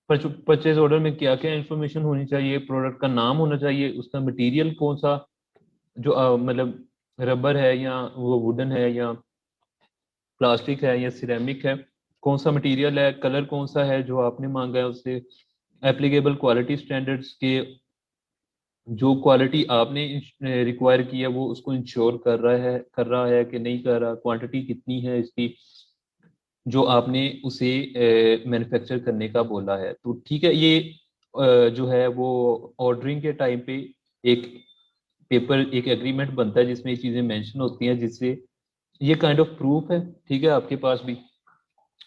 परचेज ऑर्डर में क्या क्या इन्फॉर्मेशन होनी चाहिए? प्रोडक्ट का नाम होना चाहिए, उसका मटेरियल कौन सा, जो मतलब रबर है या वो वुडन है या प्लास्टिक है या सिरेमिक है, कौन सा मटेरियल है, कलर कौन सा है जो आपने मांगा है उससे, एप्लीकेबल क्वालिटी स्टैंडर्ड्स के जो क्वालिटी आपने रिक्वायर की है वो उसको इंश्योर कर रहा है कि नहीं कर रहा, क्वांटिटी कितनी है इसकी जो आपने उसे मैन्युफैक्चर करने का बोला है। तो ठीक है, ये जो है वो ऑर्डरिंग के टाइम पे एक पेपर एक एग्रीमेंट बनता है जिसमें ये चीज़ें मेंशन होती हैं, जिससे ये काइंड ऑफ प्रूफ है। ठीक है, आपके पास भी,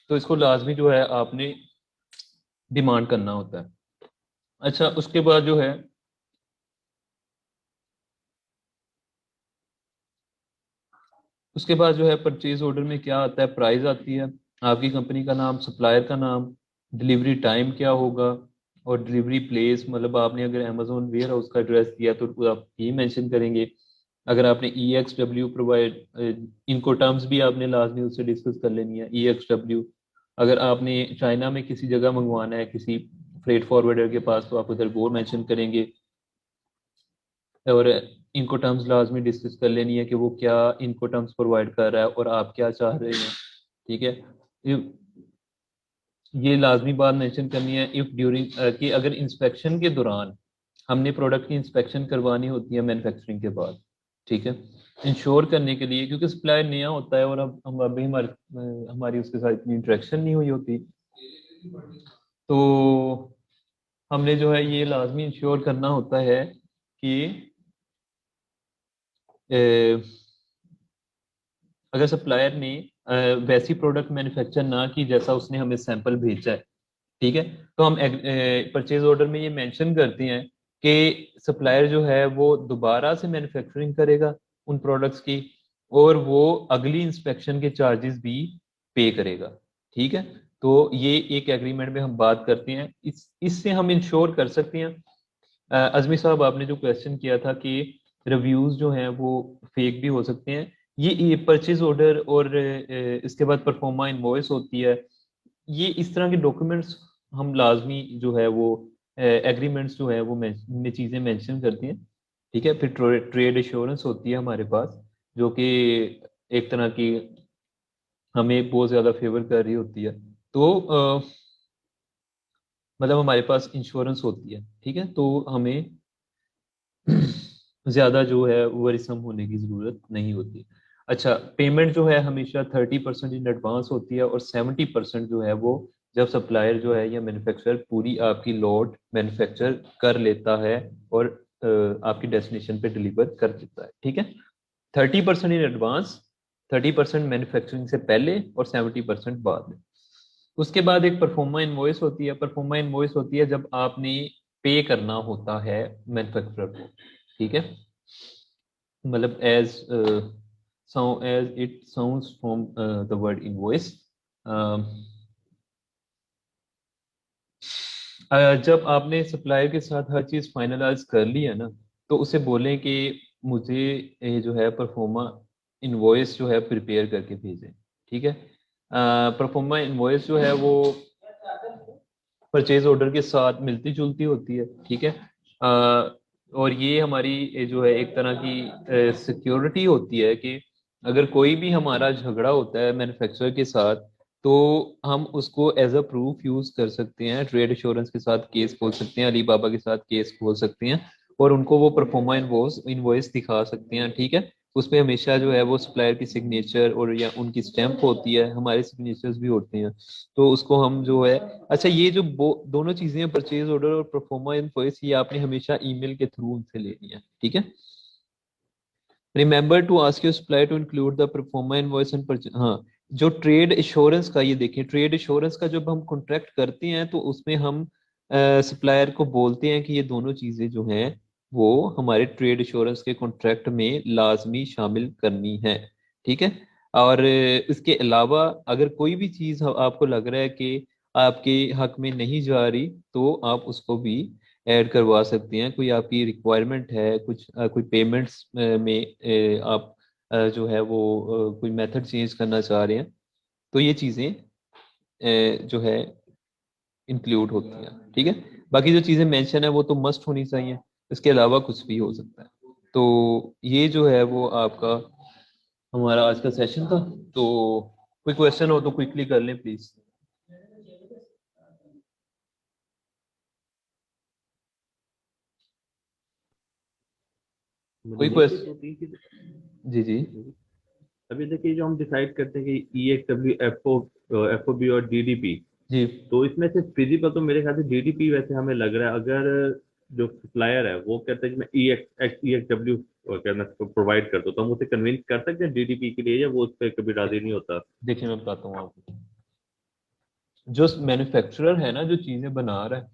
तो इसको लाजमी जो है आपने डिमांड करना होता है। अच्छा, उसके बाद जो है परचेज ऑर्डर में क्या आता है? प्राइस आती है, आपकी कंपनी का नाम, सप्लायर का नाम, डिलीवरी टाइम क्या होगा, और डिलीवरी प्लेस, मतलब आपने अगर अमेजोन वेयर हाउस का एड्रेस दिया तो आप ये मेंशन करेंगे। अगर आपने EXW प्रोवाइड, इनको टर्म्स भी आपने लाजमी उससे डिस्कस कर लेनी है। EXW, अगर आपने चाइना में किसी जगह मंगवाना है किसी फ्रेट फॉरवर्डर के पास, तो आप उधर वो मेंशन करेंगे। और इनको टर्म्स लाजमी डिस्कस कर लेनी है कि वो क्या इनको टर्म्स प्रोवाइड कर रहा है और आप क्या चाह रहे हैं। ठीक है, ये ये लाजमी बात मेंशन करनी है। इफ ड्यूरिंग कि अगर इंस्पेक्शन के दौरान हमने प्रोडक्ट की इंस्पेक्शन करवानी होती है मैन्युफैक्चरिंग के बाद। ठीक है, इंश्योर करने के लिए, क्योंकि सप्लायर नया होता है और अब हम अभी हमारी उसके साथ इतनी इंटरेक्शन नहीं हुई होती, तो हमने जो है ये लाजमी इंश्योर करना होता है कि अगर सप्लायर ने वैसी प्रोडक्ट मैन्युफैक्चर ना की जैसा उसने हमें सैंपल भेजा है, ठीक है। तो हम परचेज ऑर्डर में ये मेंशन करते हैं कि सप्लायर जो है वो दोबारा से मैन्युफैक्चरिंग करेगा उन प्रोडक्ट्स की, और वो अगली इंस्पेक्शन के चार्जेस भी पे करेगा। ठीक है। तो ये एक एग्रीमेंट में हम बात करते हैं, इससे हम इंश्योर कर सकते हैं। अजमी साहब, आपने जो क्वेश्चन किया था कि रिव्यूज जो हैं वो फेक भी हो सकते हैं, ये परचेज ऑर्डर और इसके बाद परफॉर्मा इनवॉइस होती है, ये इस तरह के डॉक्यूमेंट्स हम लाजमी जो है वो एग्रीमेंट्स जो है वो में चीज़ें मेंशन करती हैं। ठीक है। फिर ट्रेड एश्योरेंस होती है हमारे पास, जो कि एक तरह की हमें बहुत ज़्यादा फेवर कर रही होती है। तो मतलब हमारे पास इंश्योरेंस होती है। ठीक है। तो हमें ज़्यादा जो है वरिसम होने की ज़रूरत नहीं होती। अच्छा, पेमेंट जो है हमेशा 30% इन एडवांस होती है, और 70% जो है वो जब सप्लायर जो है या मैन्युफैक्चरर पूरी आपकी लॉट मैन्युफैक्चर कर लेता है और आपकी डेस्टिनेशन पे डिलीवर कर देता है। ठीक है। 30% इन एडवांस, 30% मैन्युफैक्चरिंग से पहले और 70% बाद में। उसके बाद एक परफॉर्मा इनवॉइस होती है। परफॉर्मा इनवॉइस होती है जब आपने पे करना होता है मैन्युफैक्चरर को। ठीक है। मतलब as it sounds from the word invoice, जब आपने सप्लायर के साथ हर चीज फाइनलाइज कर ली है ना, तो उसे बोलें कि मुझे ये जो है परफॉर्मा इनवॉइस जो है प्रिपेयर करके भेजें। ठीक है। परफॉर्मा इनवॉइस जो है वो परचेज ऑर्डर के साथ मिलती जुलती होती है। ठीक है। और ये हमारी जो है एक तरह की सिक्योरिटी होती है कि अगर कोई भी हमारा झगड़ा होता है मैन्युफैक्चरर के साथ, तो हम उसको एज अ प्रूफ यूज कर सकते हैं, ट्रेड इंश्योरेंस के साथ केस खोल सकते हैं, अली बाबा के साथ केस खोल सकते हैं, और उनको वो परफॉर्मा इनवॉइस दिखा सकते हैं। ठीक है। उसमें हमेशा जो है वो सप्लायर की सिग्नेचर और या उनकी स्टैंप होती है, हमारे सिग्नेचर्स भी होते हैं। तो उसको हम जो है, अच्छा ये जो दोनों चीजें हैं, परचेज ऑर्डर और परफॉर्मा इनवॉइस, ये आपने हमेशा ईमेल के थ्रू उनसे लेनी है। ठीक है। Remember to ask your supplier to include the proforma invoice and purchase. हाँ, जो ट्रेड इंश्योरेंस का, ये देखिए ट्रेड इंश्योरेंस का जब हम कॉन्ट्रैक्ट करते हैं तो उसमें हम सप्लायर को बोलते हैं कि ये दोनों चीजें जो हैं वो हमारे ट्रेड इंश्योरेंस के कॉन्ट्रैक्ट में लाजमी शामिल करनी है। ठीक है। और इसके अलावा अगर कोई भी चीज आपको लग रहा है कि आपके हक में नहीं जा रही, तो आप उसको भी ऐड करवा सकते हैं। कोई आपकी रिक्वायरमेंट है, कुछ कोई पेमेंट्स में आप जो है वो कोई मेथड चेंज करना चाह रहे हैं, तो ये चीज़ें जो है इंक्लूड होती हैं। ठीक है। बाकी जो चीज़ें मेंशन है वो तो मस्ट होनी चाहिए, इसके अलावा कुछ भी हो सकता है। तो ये जो है वो आपका हमारा आज का सेशन था। तो कोई क्वेश्चन हो तो क्विकली कर लें प्लीज। कोई मतलब देखिए क्वेश्चन? दो तीन चीज। जी जी अभी देखिए जो हम डिसाइड करते हैं कि E X W F O B और डीडीपी, जी तो इसमें से फिजिकल तो मेरे ख्याल से डीडीपी वैसे हमें लग रहा है। अगर जो सप्लायर है वो कहता है कि मैं ई एक्स डब्ल्यू करना प्रोवाइड कर दो, तो हम उसे कन्विंस कर सकते हैं डीडीपी के लिए, या वो उस पर कभी राजी नहीं होता। देखिए मैं बताता हूँ आपको। जो मैन्युफैक्चरर है ना, जो चीजें बना रहा है,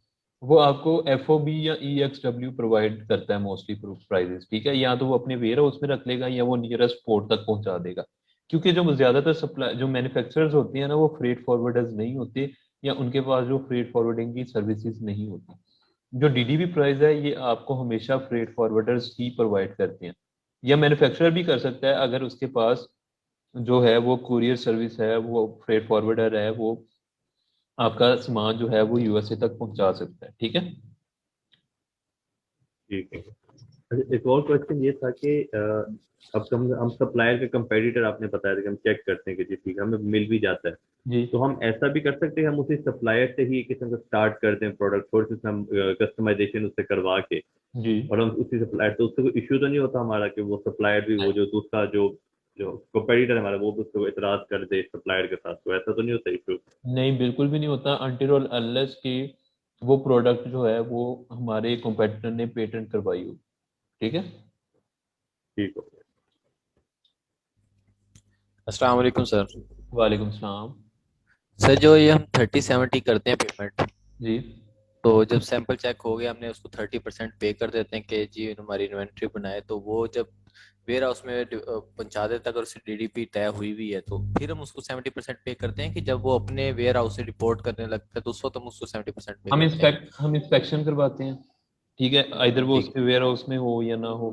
वो आपको एफ ओ बी या ई एक्स डब्ल्यू प्रोवाइड करता है मोस्टली प्राइजेस। ठीक है। या तो वो अपने वेयर हाउस में रख लेगा या वो नियरेस्ट पोर्ट तक पहुंचा देगा। क्योंकि जो ज्यादातर सप्लाई जो मैन्युफैक्चरर्स होती है ना, वो फ्रेट फॉरवर्डर्स नहीं होते, या उनके पास जो फ्रेट फॉरवर्डिंग की सर्विसेज नहीं होती। जो डीडीपी प्राइस है ये आपको हमेशा फ्रेट फॉरवर्डर्स ही प्रोवाइड करते हैं, या मैन्युफैक्चरर भी कर सकता है अगर उसके पास जो है वो कुरियर सर्विस है, वो फ्रेट फॉरवर्डर है, वो आपका सामान जो है वो यूएसए तक पहुंचा सकता है। ठीक है। ठीक है। अच्छा, एक और क्वेश्चन ये था कि अब हम सप्लायर के कंपेटिटर, आपने बताया था कि हम चेक करते हैं कि जी ठीक है, हमें मिल भी जाता है। जी तो हम ऐसा भी कर सकते हैं, हम उसी सप्लायर से ही एक किस्म का स्टार्ट करते हैं प्रोडक्ट, थोड़ी सी हम कस्टमाइजेशन उससे करवा के, जी और हम उसी सप्लायर, तो उससे कोई इश्यू तो नहीं होता हमारा कि वो सप्लायर भी, वो जो दूसरा जो जो कंपेटिटर है हमारा, वो भी उसको इतराज कर दे सप्लायर के साथ, तो ऐसा तो नहीं होता इशू? नहीं, बिल्कुल भी नहीं होता अनटिल और अनलेस कि वो प्रोडक्ट जो है वो हमारे competitor ने पेटेंट करवाई हो। ठीक है। ठीक हो। अस्सलाम वालेकुम सर। वालेकुम सलाम। सर जो ये हम 30-70 करते हैं पेमेंट, जी तो जब सैंपल चेक हो गया, हमने उसको 30% पे कर देते हैं कि जी हमारी इन्वेंट्री बनाए, तो वो जब वेयर हाउस में पहुंचा देता है, अगर उसकी डीडीपी तय हुई हुई है, तो फिर हम उसको 70% पे करते हैं कि जब वो अपने वेयर हाउस से रिपोर्ट करने लगता है तो उस वक्त हम उसको 70% पे करते हैं। हम इंस्पेक्शन करवाते हैं, ठीक है, आइदर वो ठीक उसके वेयर हाउस में हो या ना हो।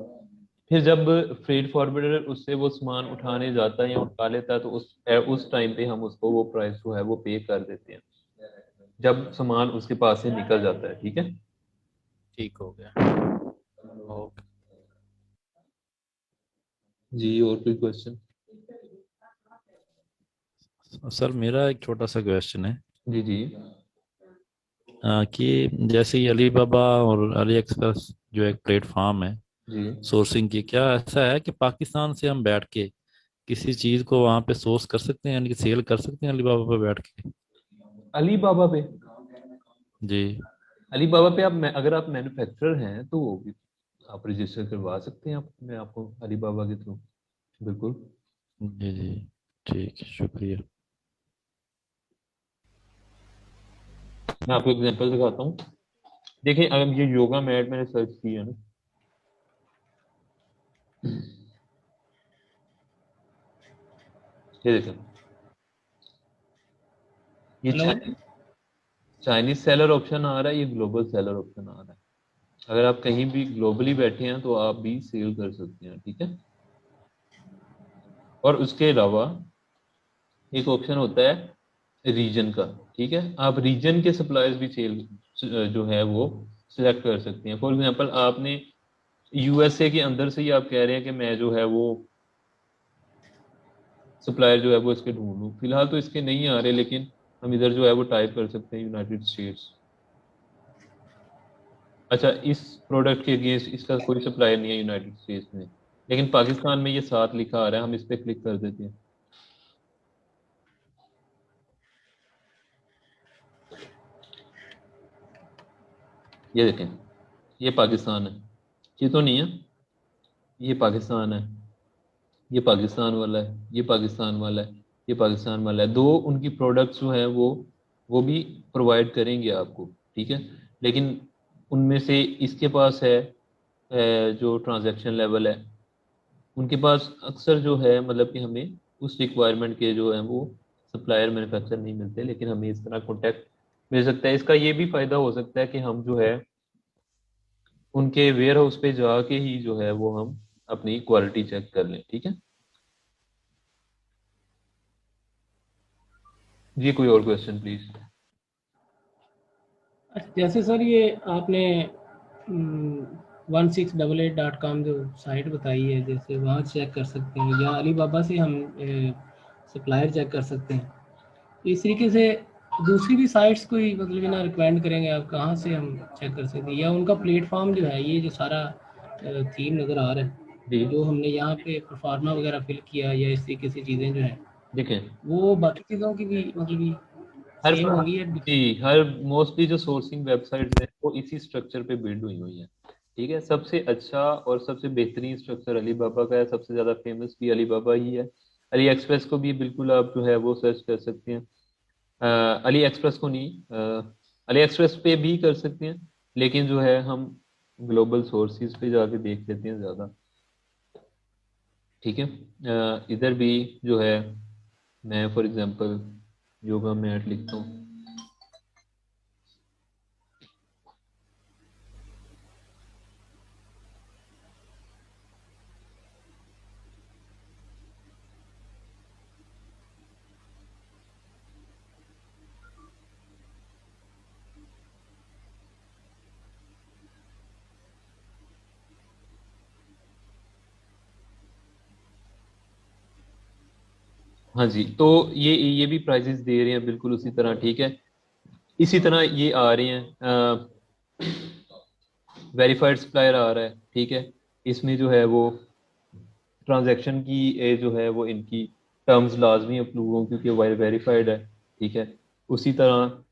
फिर जब फ्रेट फॉरवर्डर उससे वो सामान उठाने जाता है या उठा लेता है, तो उस टाइम पे हम उसको वो प्राइस जो है वो पे कर देते हैं, जब सामान उसके पास से निकल जाता है, ठीक है। ठीक हो गया। ओके। जी और कोई क्वेश्चन? सर मेरा एक छोटा सा क्वेश्चन है जी जी कि जैसे ये अली बाबा और अली एक्सप्रेस जो एक प्लेटफॉर्म है जी। सोर्सिंग की, क्या ऐसा है कि पाकिस्तान से हम बैठ के किसी चीज को वहां पे सोर्स कर सकते हैं, यानी कि सेल कर सकते हैं अली बाबा पे बैठ के? अली बाबा पे? जी अली बाबा पे अगर आप मैन्युफैक्चरर हैं तो वो भी आप रजिस्टर करवा सकते हैं, मैं आपको अली बाबा के थ्रू, बिल्कुल। जी जी, ठीक है, शुक्रिया। मैं आपको एग्जांपल दिखाता हूँ। देखिए, अगर ये योगा मैट मैंने सर्च किया ना, ये देखें, ये हेलो। चाइनीज सेलर ऑप्शन आ रहा है, ये ग्लोबल सेलर ऑप्शन आ रहा है। अगर आप कहीं भी ग्लोबली बैठे हैं तो आप भी सेल कर सकते हैं, ठीक है। और उसके अलावा एक ऑप्शन होता है रीजन का, ठीक है। आप रीजन के सप्लायर्स भी सेल जो है वो सिलेक्ट कर सकते हैं। फॉर एग्जांपल, आपने यूएसए के अंदर से ही आप कह रहे हैं कि मैं जो है वो सप्लायर जो है वो इसके ढूंढ लूँ। फिलहाल तो इसके नहीं आ रहे, लेकिन हम इधर जो है वो टाइप कर सकते हैं यूनाइटेड स्टेट्स। अच्छा, इस प्रोडक्ट के अगेंस्ट इसका कोई सप्लायर नहीं है यूनाइटेड स्टेट्स में, लेकिन पाकिस्तान में ये साथ लिखा आ रहा है। हम इस पे क्लिक कर देते हैं, ये देखें, ये पाकिस्तान है, ये तो नहीं है, ये पाकिस्तान है, ये पाकिस्तान वाला है, ये पाकिस्तान वाला है, ये पाकिस्तान वाला है। दो उनकी प्रोडक्ट्स जो हैं वो भी प्रोवाइड करेंगे आपको, ठीक है। लेकिन उनमें से इसके पास है जो ट्रांजैक्शन लेवल है, उनके पास अक्सर जो है मतलब कि हमें उस रिक्वायरमेंट के जो है वो सप्लायर मैन्युफैक्चर नहीं मिलते, लेकिन हमें इस तरह कॉन्टैक्ट मिल सकता है। इसका ये भी फायदा हो सकता है कि हम जो है उनके वेयर हाउस पे जाके ही जो है वो हम अपनी क्वालिटी चेक कर लें, ठीक है। जी कोई और क्वेश्चन प्लीज? अच्छा, जैसे सर ये आपने 1688.com जो साइट बताई है, जैसे वहाँ चेक कर सकते हैं, या अली बाबा से हम सप्लायर चेक कर सकते हैं, तो इस तरीके से दूसरी भी साइट्स कोई मतलब ना रिकमेंड करेंगे आप, कहाँ से हम चेक कर सकते हैं, या उनका प्लेटफॉर्म जो है, ये जो सारा थीम नज़र आ रहा है, जी जो हमने यहाँ पे परफार्मा वगैरह फिल किया, या इस तरीके से चीज़ें जो हैं, देखें, वो बाकी चीज़ों की भी मतलब हर सेम होंगी या जी हर मोस्टली जो सोर्सिंग वेबसाइट्स हैं वो इसी स्ट्रक्चर पे बिल्ड हुई हुई हैं, ठीक है। सबसे अच्छा और सबसे बेहतरीन स्ट्रक्चर अली बाबा का है, सबसे ज़्यादा फेमस भी अली बाबा ही है। अली एक्सप्रेस को भी बिल्कुल आप जो है वो सर्च कर सकते हैं। अली एक्सप्रेस को नहीं, अली एक्सप्रेस पे भी कर सकते हैं, लेकिन जो है हम ग्लोबल सोर्सेज पे जाके देख लेते हैं ज़्यादा, ठीक है। इधर भी जो है मैं फॉर एग्जांपल योगा मैट लिखता हूँ। हाँ जी, तो ये भी प्राइजेस दे रहे हैं बिल्कुल उसी तरह, ठीक है। इसी तरह ये आ रहे हैं, वेरीफाइड सप्लायर आ रहा है, ठीक है। इसमें जो है वो ट्रांजैक्शन की जो है वो इनकी टर्म्स लाजमी अप्रूव हों क्योंकि वेरीफाइड है, ठीक है। उसी तरह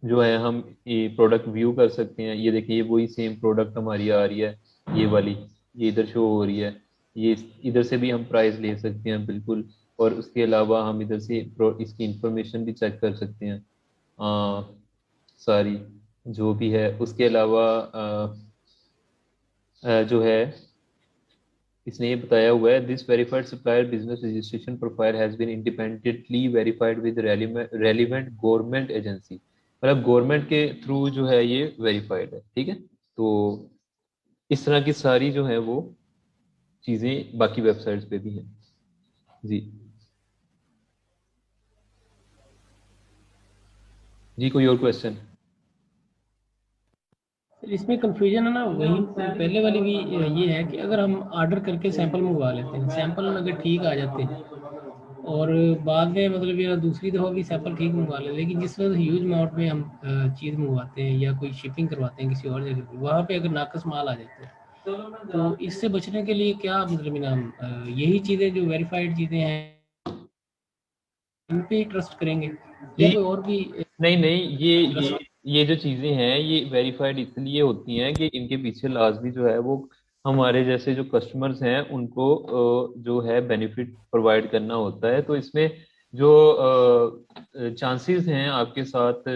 जो है हम ये प्रोडक्ट व्यू कर सकते हैं। ये देखिए, ये वही सेम प्रोडक्ट हमारी आ रही है, ये वाली, ये इधर शो हो रही है। ये इधर से भी हम प्राइस ले सकते हैं बिल्कुल। और उसके अलावा हम इधर से इसकी इंफॉर्मेशन भी चेक कर सकते हैं। सारी जो भी है। उसके अलावा जो है इसने ये बताया हुआ है, this verified supplier business registration profile has been independently verified with relevant government agency, मतलब गवर्नमेंट के थ्रू जो है ये वेरीफाइड है, ठीक है। तो इस तरह की सारी जो है वो चीजें बाकी वेबसाइट्स पे भी हैं जी। जी कोई और क्वेश्चन? इसमें कंफ्यूजन है ना, वही पहले वाली भी ये है कि अगर हम ऑर्डर करके सैंपल मंगवा लेते हैं, सैंपल अगर ठीक आ जाते हैं और बाद में मतलब ये दूसरी दफ़ा भी सैंपल ठीक मंगवा लेते, लेकिन जिस वक्त ह्यूज अमाउंट में हम चीज़ मंगवाते हैं या कोई शिपिंग करवाते हैं किसी और जगह पे, वहाँ पे अगर नाकस माल आ जाता है तो इससे बचने के लिए क्या मतलब हम यही चीज़ें जो वेरीफाइड चीज़ें हैं इन पे ही ट्रस्ट करेंगे या जी कोई और भी नहीं नहीं, ट्रस्ट? ये जो चीजें हैं ये वेरीफाइड इसलिए होती हैं कि इनके पीछे लाजमी जो है वो हमारे जैसे जो कस्टमर्स हैं उनको जो है बेनिफिट प्रोवाइड करना होता है। तो इसमें जो चांसेस हैं आपके साथ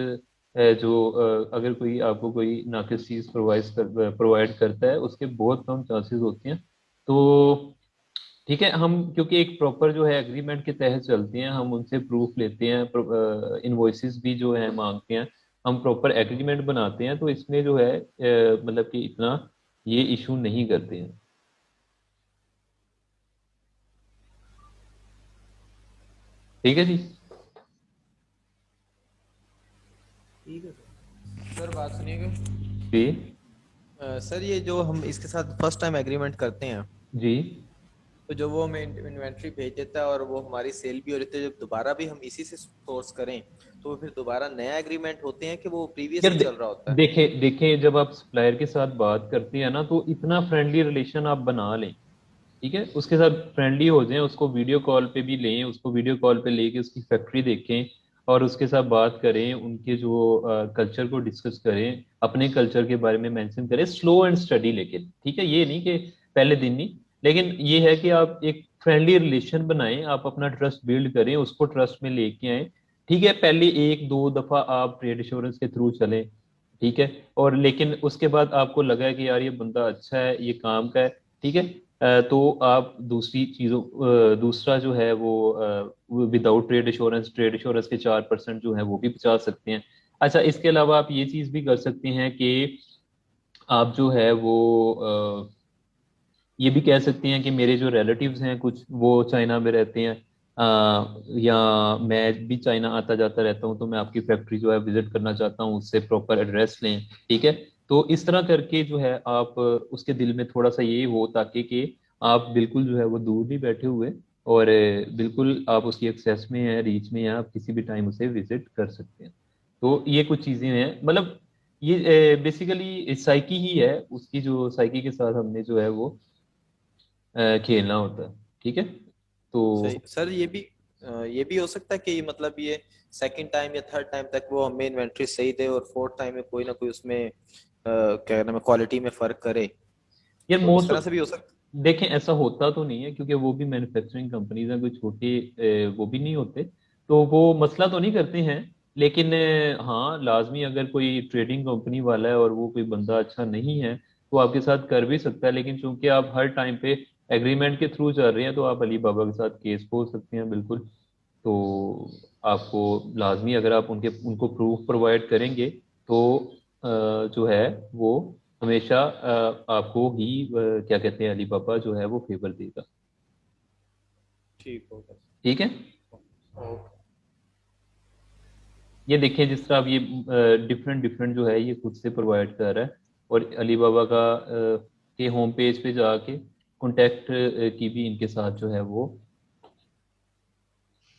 जो अगर कोई आपको कोई नाकिस चीज प्रोवाइड करता है उसके बहुत कम चांसेस होते हैं। तो ठीक है, हम क्योंकि एक प्रॉपर जो है एग्रीमेंट के तहत चलते हैं, हम उनसे प्रूफ लेते हैं, इनवॉइसेस भी जो है मांगते हैं, हम प्रॉपर एग्रीमेंट बनाते हैं, तो इसमें जो है मतलब कि इतना ये इशू नहीं करते हैं। ठीक है जी। ठीक है सर बात सुनिएगा। जी सर ये जो हम इसके साथ फर्स्ट टाइम एग्रीमेंट करते हैं जी तो जो वो हमें इन्वेंट्री भेज देता है और वो हमारी सेल भी हो जाती है, जब दोबारा भी हम इसी से सोर्स करें तो फिर दोबारा नया एग्रीमेंट होते हैं कि वो प्रीवियस यार ही चल रहा होता है? देखे देखे जब आप सप्लायर के साथ बात करते हैं ना तो इतना फ्रेंडली रिलेशन आप बना लें, ठीक है, उसके साथ फ्रेंडली हो जाएं, उसको वीडियो कॉल पे भी लें, उसको वीडियो कॉल पे लेके उसकी फैक्ट्री देखें और उसके साथ बात करें, उनके जो कल्चर को डिस्कस करें, अपने कल्चर के बारे में मेंशन करें स्लो एंड स्टडी लेके, ठीक है। ये नहीं कि पहले दिन नहीं, लेकिन ये है कि आप एक फ्रेंडली रिलेशन बनाएं, आप अपना ट्रस्ट बिल्ड करें, उसको ट्रस्ट में लेके आए, ठीक है। पहले एक दो दफा आप ट्रेड इंश्योरेंस के थ्रू चलें, ठीक है, और लेकिन उसके बाद आपको लगा है कि यार ये बंदा अच्छा है, ये काम का है, ठीक है, तो आप दूसरी चीजों दूसरा जो है वो विदाउट ट्रेड इंश्योरेंस के 4% जो है वो भी बचा सकते हैं। अच्छा, इसके अलावा आप ये चीज भी कर सकते हैं कि आप जो है वो ये भी कह सकते हैं कि मेरे जो रिलेटिव्स हैं कुछ वो चाइना में रहते हैं, या मैं भी चाइना आता जाता रहता हूँ, तो मैं आपकी फैक्ट्री जो है विजिट करना चाहता हूँ, उससे प्रॉपर एड्रेस लें, ठीक है। तो इस तरह करके जो है आप उसके दिल में थोड़ा सा ये हो, ताकि कि आप बिल्कुल जो है वो दूर नहीं बैठे हुए और बिल्कुल आप उसकी एक्सेस में हैं, रीच में हैं, आप किसी भी टाइम उसे विजिट कर सकते हैं। तो ये कुछ चीजें हैं, मतलब ये बेसिकली साइकी ही है, उसकी जो साइकी के साथ हमने जो है वो खेलना होता है, ठीक है। तो सही सर, ये भी हो सकता है कि मतलब ये सेकंड टाइम या थर्ड टाइम तक वो हमें इन्वेंट्री सही दे और फोर्थ टाइम में कोई ना कोई उसमें क्या नाम है क्वालिटी में फर्क करे, यार तो इस मोस्ट तरह से भी हो सकता देखें ऐसा होता तो नहीं है, क्योंकि वो भी मैन्युफैक्चरिंग कंपनीज हैं, कोई छोटे वो भी नहीं होते, तो वो मसला तो नहीं करते हैं। लेकिन हाँ लाजमी अगर कोई ट्रेडिंग कंपनी वाला है और वो कोई बंदा अच्छा नहीं है तो आपके साथ कर भी सकता है, लेकिन चूंकि आप हर टाइम पे एग्रीमेंट के थ्रू चल रहे हैं तो आप अली बाबा के साथ केस हो सकते हैं बिल्कुल। तो आपको लाजमी अगर आप उनको प्रूफ प्रोवाइड करेंगे तो जो है वो हमेशा आपको ही क्या कहते हैं, अली पापा जो है वो फेवर देगा, ठीक होगा। ठीक है। ओके। ये देखिए जिस तरह अब ये डिफरेंट डिफरेंट जो है ये खुद से प्रोवाइड कर रहा है, और अली बाबा का के होम पेज पे जाके कॉन्टेक्ट की भी इनके साथ जो है वो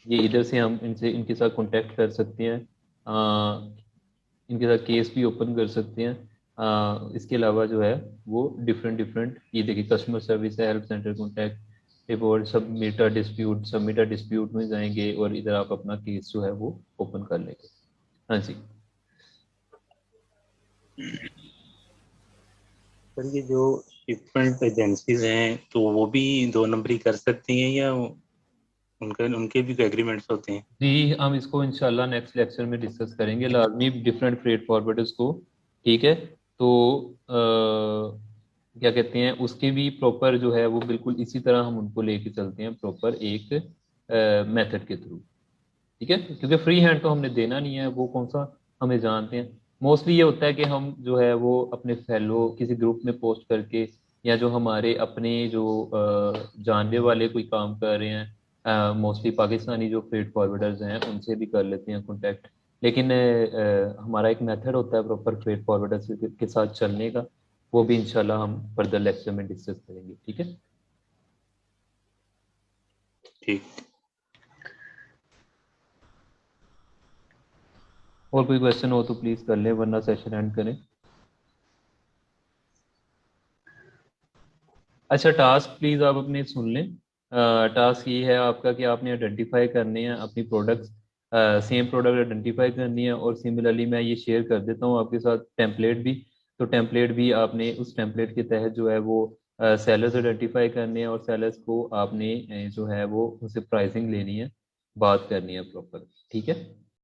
ये इधर से हम इनसे इनके साथ कांटेक्ट कर सकते हैं, इनके साथ केस भी ओपन कर सकते हैं। इसके अलावा जो है वो डिफरेंट डिफरेंट ये देखिए कस्टमर सर्विस है, help centre contact, report, submit a dispute में जाएंगे और इधर आप अपना केस जो है वो ओपन कर लेंगे। हाँ जी। सर ये जो डिफरेंट एजेंसीज हैं तो वो भी दो नंबरी कर सकती हैं या उनके भी एग्रीमेंट्स होते हैं। जी, हम इसको इंशाल्लाह नेक्स्ट लेक्चर में डिस्कस करेंगे लाजमी, डिफरेंट फ्रेट फॉरवर्डर्स को। ठीक है, तो क्या कहते हैं, उसके भी प्रॉपर जो है वो बिल्कुल इसी तरह हम उनको लेके चलते हैं प्रॉपर एक मेथड के थ्रू। ठीक है, क्योंकि फ्री हैंड तो हमने देना नहीं है, वो कौन सा हमें जानते हैं। मोस्टली ये होता है कि हम जो है वो अपने फैलो किसी ग्रुप में पोस्ट करके, या जो हमारे अपने जो जानने वाले कोई काम कर रहे हैं, मोस्टली पाकिस्तानी जो फ्रेट फॉरवर्डर्स हैं उनसे भी कर लेते हैं कांटेक्ट। लेकिन हमारा एक मेथड होता है प्रॉपर फ्रेट फॉरवर्डर्स के साथ चलने का, वो भी इंशाल्लाह हम फर्दर लेक्चर में डिस्कस करेंगे। ठीक है, ठीक। और कोई क्वेश्चन हो तो प्लीज कर लें, वरना सेशन एंड करें। अच्छा, टास्क प्लीज आप अपने सुन लें। टास्क ये है आपका कि आपने आइडेंटिफाई करने हैं अपनी प्रोडक्ट्स, सेम प्रोडक्ट आइडेंटिफाई करनी है, और सिमिलरली मैं ये शेयर कर देता हूँ आपके साथ टेम्पलेट भी। तो टेम्पलेट भी आपने उस टेम्पलेट के तहत जो है वो सेलर्स आइडेंटिफाई करने हैं, और सेलर्स को आपने जो है वो उनसे प्राइसिंग लेनी है, बात करनी है प्रॉपर। ठीक है।